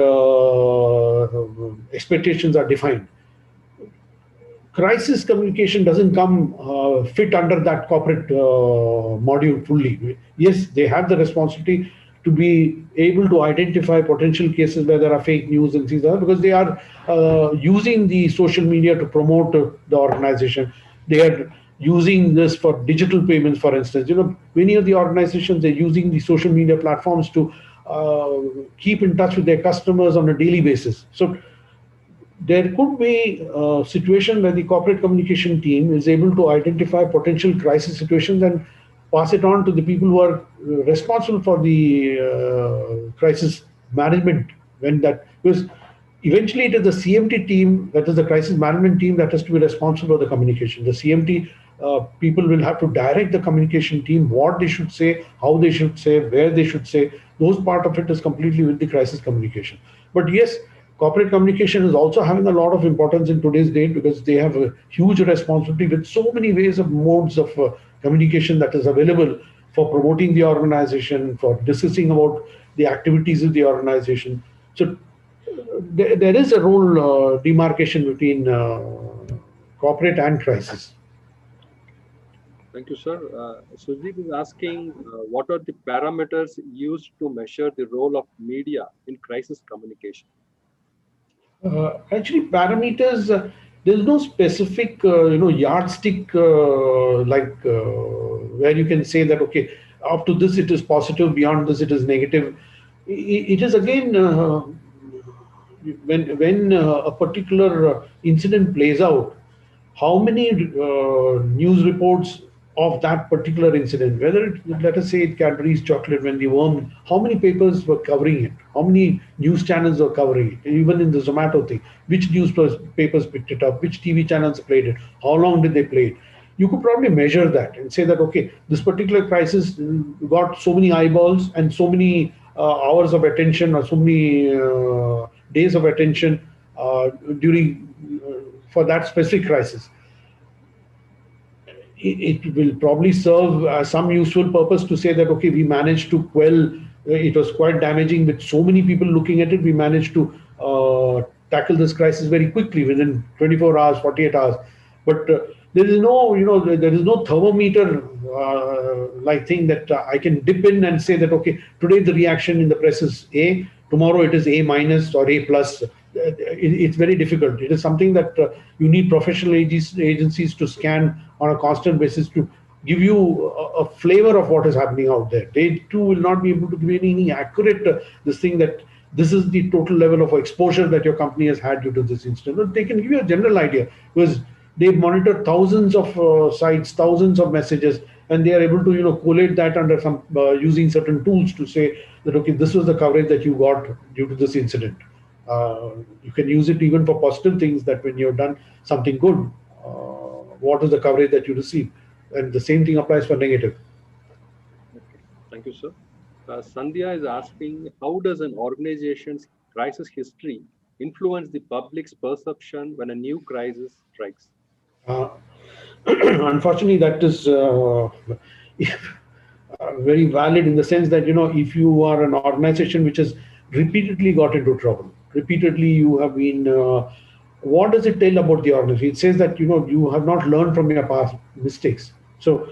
expectations are defined. Crisis communication doesn't come fit under that corporate module fully. Yes, they have the responsibility to be able to identify potential cases where there are fake news and things like that, because they are using the social media to promote the organization. They are using this for digital payments, for instance. Many of the organizations, they're using the social media platforms to keep in touch with their customers on a daily basis. So there could be a situation where the corporate communication team is able to identify potential crisis situations and pass it on to the people who are responsible for the crisis management. Because eventually it is the CMT team, that is the crisis management team, that has to be responsible for the communication. The CMT people will have to direct the communication team what they should say, how they should say, where they should say. Those part of it is completely with the crisis communication. But yes, corporate communication is also having a lot of importance in today's date, because they have a huge responsibility with so many ways of modes of communication that is available for promoting the organization, for discussing about the activities of the organization. So there is a role demarcation between corporate and crisis. Thank you, sir. Sujit is asking, what are the parameters used to measure the role of media in crisis communication? Actually, parameters, there's no specific, yardstick where you can say that, okay, up to this it is positive, beyond this it is negative. It is again, when a particular incident plays out, how many news reports of that particular incident, whether let us say it Cadbury's chocolate when the worm, how many papers were covering it, how many news channels were covering it, even in the Zomato thing, which newspapers picked it up, which TV channels played it, how long did they play it. You could probably measure that and say that, okay, this particular crisis got so many eyeballs and so many hours of attention, or so many days of attention during for that specific crisis. It will probably serve some useful purpose to say that, okay, we managed to quell, it was quite damaging with so many people looking at it, we managed to tackle this crisis very quickly within 24 hours, 48 hours. But there is no, there is no thermometer like thing that I can dip in and say that, okay, today the reaction in the press is A, tomorrow it is A minus or A plus. It's very difficult. It is something that you need professional agencies to scan on a constant basis to give you a flavor of what is happening out there. They too will not be able to give any accurate this thing that this is the total level of exposure that your company has had due to this incident. But they can give you a general idea, because they monitor thousands of sites, thousands of messages, and they are able to collate that under some using certain tools to say that, okay, this was the coverage that you got due to this incident. You can use it even for positive things, that when you've done something good, what is the coverage that you receive? And the same thing applies for negative. Okay, thank you, sir. Sandhya is asking, how does an organization's crisis history influence the public's perception when a new crisis strikes? Uh, Unfortunately, that is very valid in the sense that, if you are an organization which has repeatedly got into trouble, repeatedly you have been, what does it tell about the organization? It says that, you have not learned from your past mistakes. So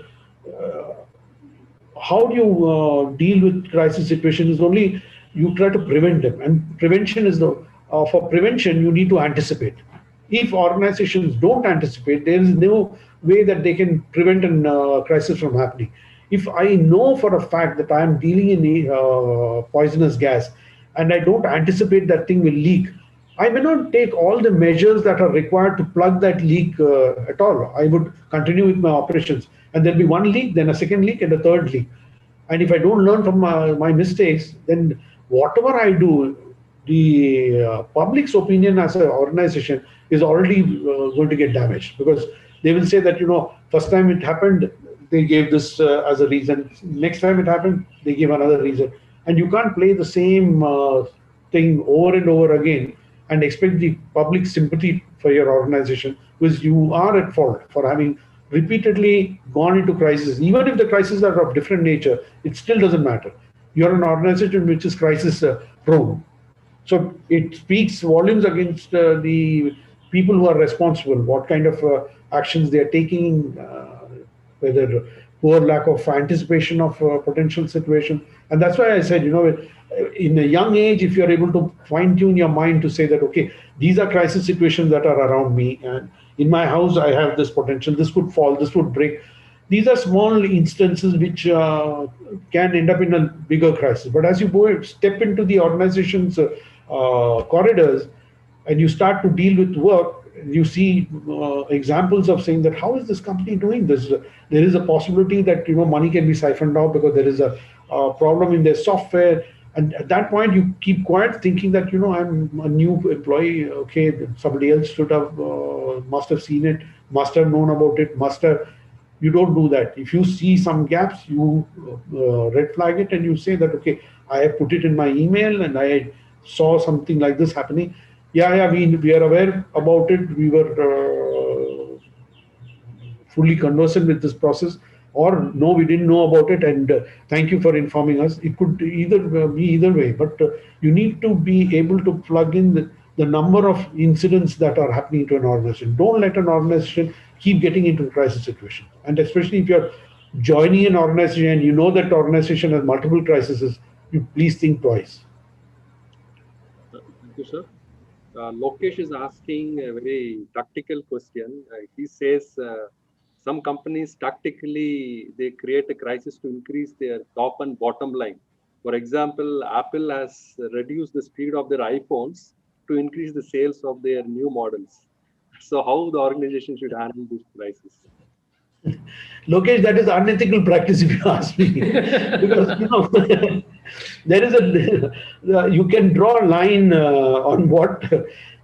how do you deal with crisis situations is only you try to prevent them, and prevention is the for prevention you need to anticipate. If organizations don't anticipate, there is no way that they can prevent a crisis from happening. If I know for a fact that I am dealing in a poisonous gas and I don't anticipate that thing will leak, I may not take all the measures that are required to plug that leak at all. I would continue with my operations, and there'll be one leak, then a second leak, and a third leak. And if I don't learn from my mistakes, then whatever I do, the public's opinion as an organization is already going to get damaged, because they will say that, first time it happened, they gave this as a reason. Next time it happened, they give another reason. And you can't play the same thing over and over again and expect the public sympathy for your organization, because you are at fault for having repeatedly gone into crisis. Even if the crises are of different nature, it still doesn't matter. You're an organization which is crisis prone. So it speaks volumes against the people who are responsible, what kind of actions they are taking, whether poor lack of anticipation of potential situation. And that's why I said, in a young age, if you're able to fine tune your mind to say that, okay, these are crisis situations that are around me, and in my house, I have this potential, this could fall, this would break. These are small instances which can end up in a bigger crisis. But as you go step into the organization's corridors and you start to deal with work, you see examples of saying that, how is this company doing this? There is a possibility that, money can be siphoned out because there is a problem in their software. And at that point, you keep quiet, thinking that, I'm a new employee. Okay, somebody else should have, must have seen it, must have known about it, must have. You don't do that. If you see some gaps, you red flag it and you say that, okay, I have put it in my email and I saw something like this happening. Yeah, we are aware about it. We were fully conversant with this process, or no, we didn't know about it, and thank you for informing us. It could either be either way, but you need to be able to plug in the number of incidents that are happening to an organization. Don't let an organization keep getting into a crisis situation. And especially if you're joining an organization and you know that the organization has multiple crises, you please think twice. Thank you, sir. Lokesh is asking a very tactical question. He says some companies tactically they create a crisis to increase their top and bottom line. For example, Apple has reduced the speed of their iPhones to increase the sales of their new models. So how the organization should handle this crisis? Lokesh, that is unethical practice if you ask me. Because, there is you can draw a line on what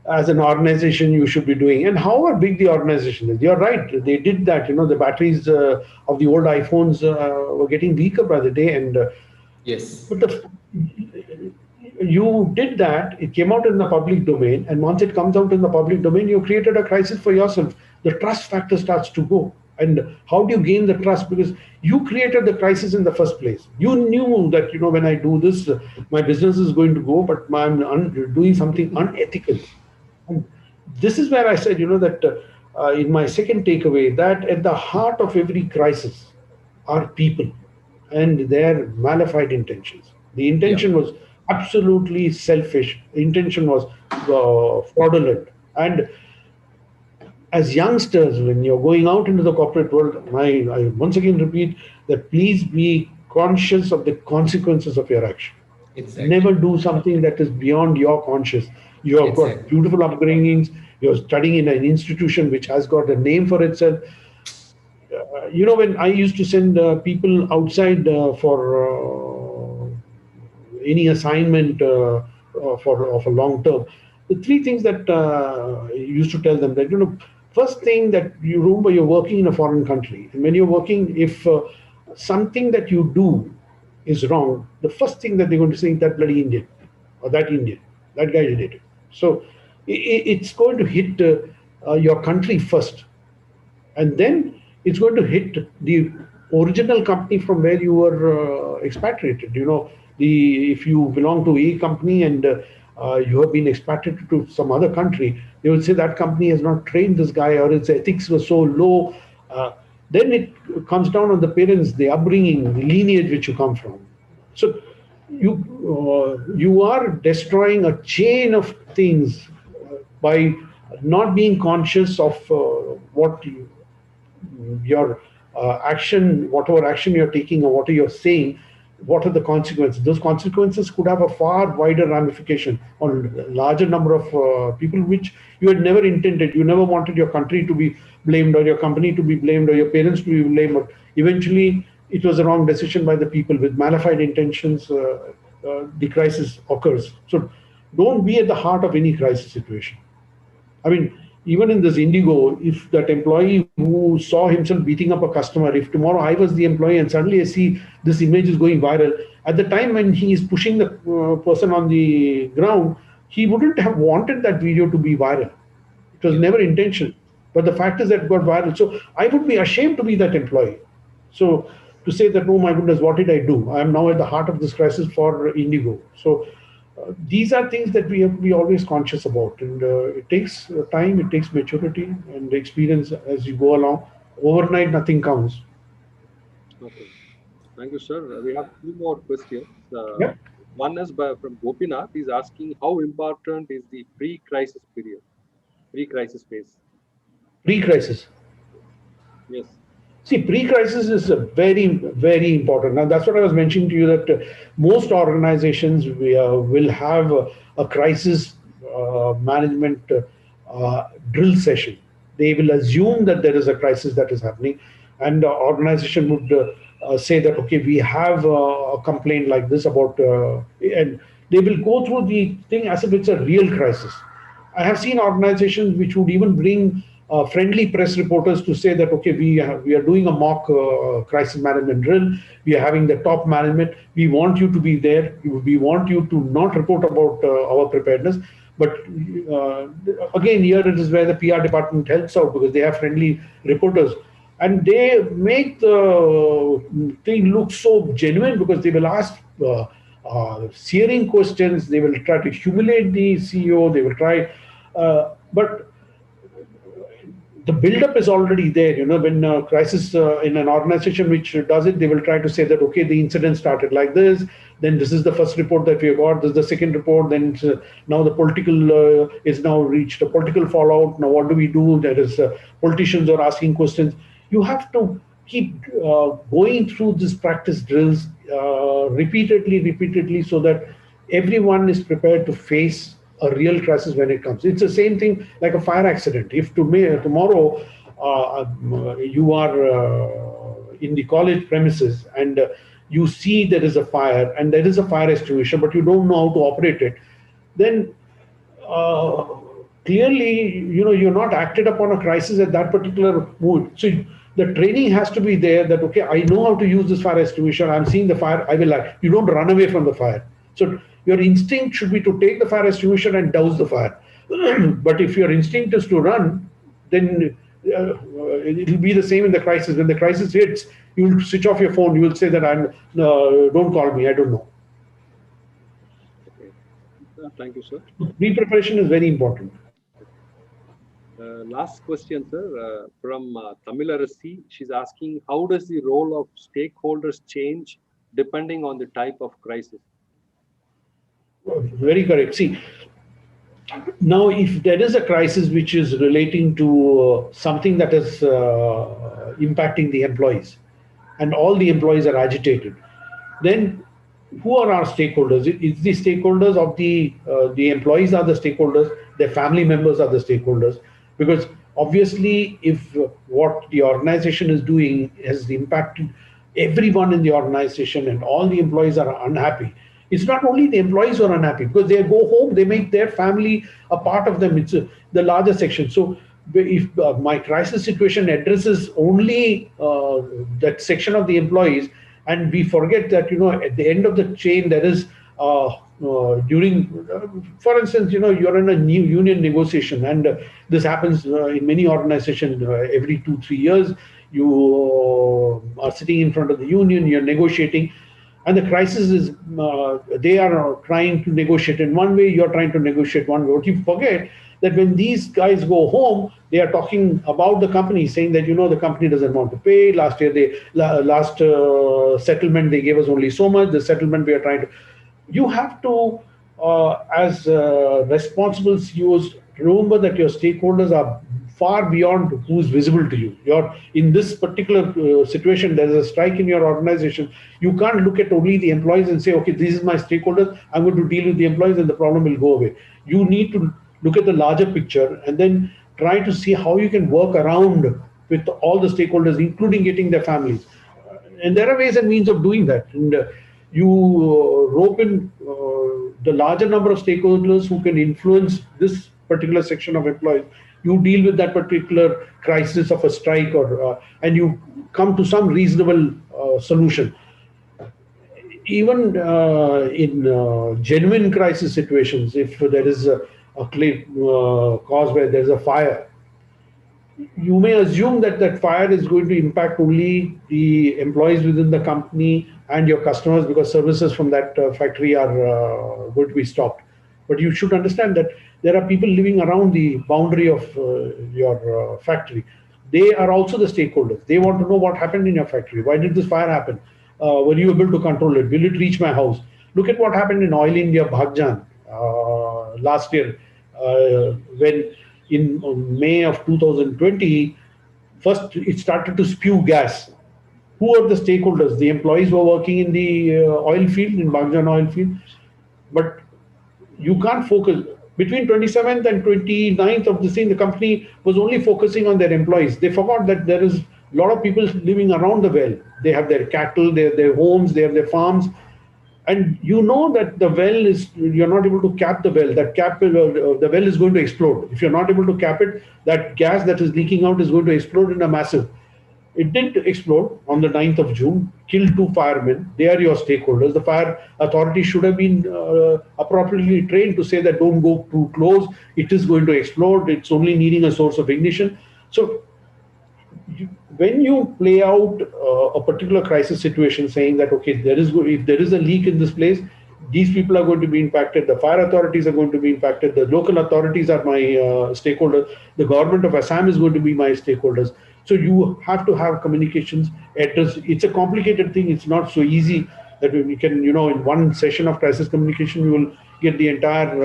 as an organization you should be doing, and however big the organization is. You're right, they did that. The batteries of the old iPhones were getting weaker by the day, and yes, but you did that. It came out in the public domain, and once it comes out in the public domain, you created a crisis for yourself. The trust factor starts to go. And how do you gain the trust? Because you created the crisis in the first place. You knew that, when I do this, my business is going to go, but I'm doing something unethical. And this is where I said, that in my second takeaway, that at the heart of every crisis are people and their malified intentions. The intention was absolutely selfish. The intention was fraudulent. And as youngsters, when you're going out into the corporate world, I once again repeat that please be conscious of the consequences of your action. Exactly. Never do something that is beyond your conscious. You have got beautiful upbringings. You're studying in an institution which has got a name for itself. When I used to send people outside for any assignment of a long term, the three things that I used to tell them that, first thing that you remember, you're working in a foreign country. And when you're working, if something that you do is wrong, the first thing that they're going to say is that bloody Indian or that Indian, that guy did it. So it's going to hit your country first. And then it's going to hit the original company from where you were expatriated. If you belong to a company and you have been expatriated to some other country, they will say that company has not trained this guy, or its ethics were so low. Then it comes down on the parents, the upbringing, the lineage which you come from. So you are destroying a chain of things by not being conscious of what your action, whatever action you're taking or what you're saying, what are the consequences? Those consequences could have a far wider ramification on a larger number of people, which you had never intended. You never wanted your country to be blamed, or your company to be blamed, or your parents to be blamed. But eventually, it was a wrong decision by the people with malified intentions. The crisis occurs. So don't be at the heart of any crisis situation. I mean, even in this Indigo, if that employee who saw himself beating up a customer, if tomorrow I was the employee and suddenly I see this image is going viral, at the time when he is pushing the person on the ground, he wouldn't have wanted that video to be viral. It was never intentional. But the fact is that it got viral. So I would be ashamed to be that employee. So to say that, oh my goodness, what did I do? I am now at the heart of this crisis for Indigo. So these are things that we have to be always conscious about, and it takes time, it takes maturity and experience as you go along. Overnight, nothing comes. Okay, thank you, sir. We have two more questions. Yeah. One is from Gopinath. He's asking, how important is the pre-crisis period, pre-crisis phase? Pre-crisis. Yes. See, pre-crisis is very, very important. Now, that's what I was mentioning to you, that most organizations will have a crisis management drill session. They will assume that there is a crisis that is happening, and the organization would say that, okay, we have a complaint like this about, and they will go through the thing as if it's a real crisis. I have seen organizations which would even bring friendly press reporters to say that, okay, we are doing a mock crisis management drill. We are having the top management. We want you to be there. We want you to not report about our preparedness. But again, here it is where the PR department helps out, because they have friendly reporters. And they make the thing look so genuine, because they will ask searing questions. They will try to humiliate the CEO. They will try, but the build-up is already there. When a crisis in an organization which does it, they will try to say that, okay, the incident started like this, then this is the first report that we have got, this is the second report, then now the political is now reached a political fallout. Now what do we do? There is politicians are asking questions. You have to keep going through this practice drills repeatedly, so that everyone is prepared to face a real crisis when it comes. It's the same thing like a fire accident. If tomorrow you are in the college premises and you see there is a fire and there is a fire extinguisher, but you don't know how to operate it, then clearly, you're not acted upon a crisis at that particular mood. So the training has to be there that, okay, I know how to use this fire extinguisher. I'm seeing the fire. I will act. You don't run away from the fire. So your instinct should be to take the fire extinguisher and douse the fire. But if your instinct is to run, then it will be the same in the crisis. When the crisis hits, you will switch off your phone. You will say that, don't call me. I don't know. Okay. Thank you, sir. Pre-preparation is very important. Last question, sir, from Tamilarasi. She's asking, how does the role of stakeholders change depending on the type of crisis? Very correct. See, now if there is a crisis which is relating to something that is impacting the employees, and all the employees are agitated, then who are our stakeholders? It's the stakeholders of the employees are the stakeholders, their family members are the stakeholders, because obviously if what the organization is doing has impacted everyone in the organization and all the employees are unhappy, it's not only the employees who are unhappy, because they go home, they make their family a part of them. It's the larger section. So if my crisis situation addresses only that section of the employees, and we forget that, at the end of the chain, there is during, for instance, you're in a new union negotiation, and this happens in many organizations every 2-3 years. You are sitting in front of the union, you're negotiating, and the crisis is they are trying to negotiate in one way, you're trying to negotiate one way. What you forget that when these guys go home, they are talking about the company, saying that the company doesn't want to pay. Last year, last settlement they gave us only so much. The settlement we are trying to. You have to, as responsible CEOs, remember that your stakeholders are far beyond who's visible to you. You're in this particular situation, there's a strike in your organization. You can't look at only the employees and say, okay, this is my stakeholders, I'm going to deal with the employees and the problem will go away. You need to look at the larger picture and then try to see how you can work around with all the stakeholders, including getting their families. And there are ways and means of doing that. And you rope in the larger number of stakeholders who can influence this particular section of employees. You deal with that particular crisis of a strike, and you come to some reasonable solution. Even in genuine crisis situations, if there is a claim cause where there is a fire, you may assume that that fire is going to impact only the employees within the company and your customers, because services from that factory are going to be stopped. But you should understand that there are people living around the boundary of your factory. They are also the stakeholders. They want to know what happened in your factory. Why did this fire happen? Were you able to control it? Will it reach my house? Look at what happened in Oil India, Bhagjan, last year, when in May of 2020, first it started to spew gas. Who are the stakeholders? The employees who are working in the oil field, in Bhagjan oil field. But you can't focus. Between 27th and 29th of this thing, the company was only focusing on their employees. They forgot that there is a lot of people living around the well. They have their cattle, they have their homes, they have their farms. And you know that the well is, you're not able to cap the well. That the well is going to explode. If you're not able to cap it, that gas that is leaking out is going to explode in a massive. It did explode on the 9th of June, killed 2 firemen. They are your stakeholders. The fire authority should have been appropriately trained to say that don't go too close. It is going to explode. It's only needing a source of ignition. So when you play out a particular crisis situation, saying that, okay, if there is a leak in this place, these people are going to be impacted, the fire authorities are going to be impacted, the local authorities are my stakeholders, the government of Assam is going to be my stakeholders. So you have to have communications address. It's a complicated thing. It's not so easy that we can, in one session of crisis communication, you will get the entire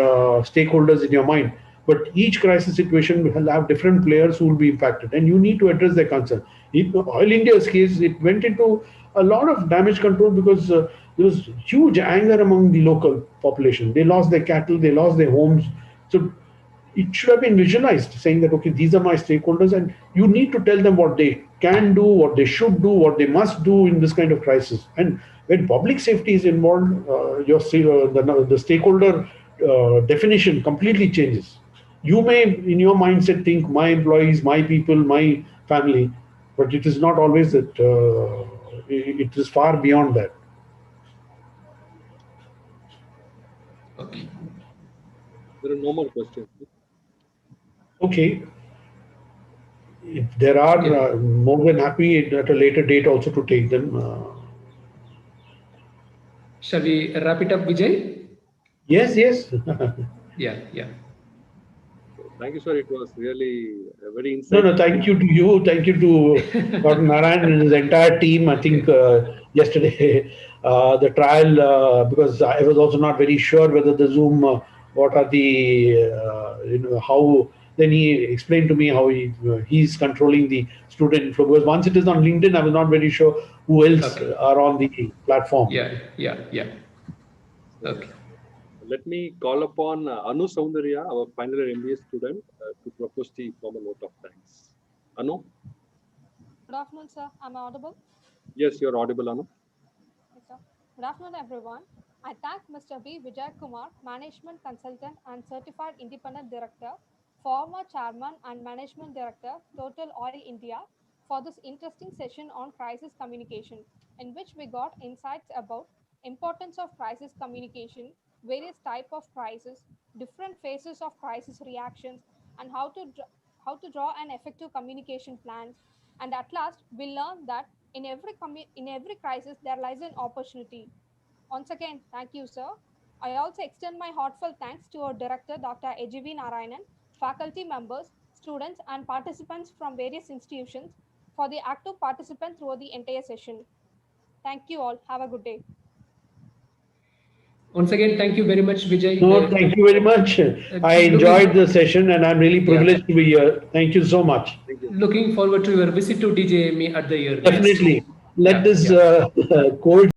stakeholders in your mind. But each crisis situation will have different players who will be impacted, and you need to address their concern. In Oil India's case, it went into a lot of damage control because there was huge anger among the local population. They lost their cattle, they lost their homes. So it should have been visualized, saying that, okay, these are my stakeholders, and you need to tell them what they can do, what they should do, what they must do in this kind of crisis. And when public safety is involved, the stakeholder definition completely changes. You may, in your mindset, think my employees, my people, my family, but it is not always that. It is far beyond that. Okay. There are no more questions. Okay. If there are, more than happy at a later date also to take them. Shall we wrap it up, Vijay? Yes. Yeah. Thank you, sir. It was really very insightful. No, thank you to you. Thank you to Dr. Narayan and his entire team. I think yesterday the trial, because I was also not very sure whether the Zoom, what are the, how, then he explained to me how he's controlling the student flow. Because once it is on LinkedIn, I was not very sure who else are on the platform. Yeah. Okay. Let me call upon Anu Soundarya, our final year MBA student, to propose the formal vote of thanks. Anu? Good afternoon, sir. Am I audible? Yes, you're audible, Anu. Yes, sir. Good afternoon, everyone. I thank Mr. B. Vijay Kumar, Management Consultant and Certified Independent Director, former Chairman and Management Director, Total Oil India, for this interesting session on crisis communication, in which we got insights about importance of crisis communication, various type of crisis, different phases of crisis reactions, and how to draw an effective communication plans. And at last, we learn that in every crisis there lies an opportunity. Once again, thank you, sir. I also extend my heartfelt thanks to our director, Dr. AGV Narayanan, faculty members, students, and participants from various institutions for the active participant throughout the entire session. Thank you all. Have a good day. Once again, thank you very much, Vijay. No, thank you very much. I enjoyed the session and I'm really privileged to be here. Thank you so much. Looking forward to your visit to DJME at the year. Definitely. Let this cold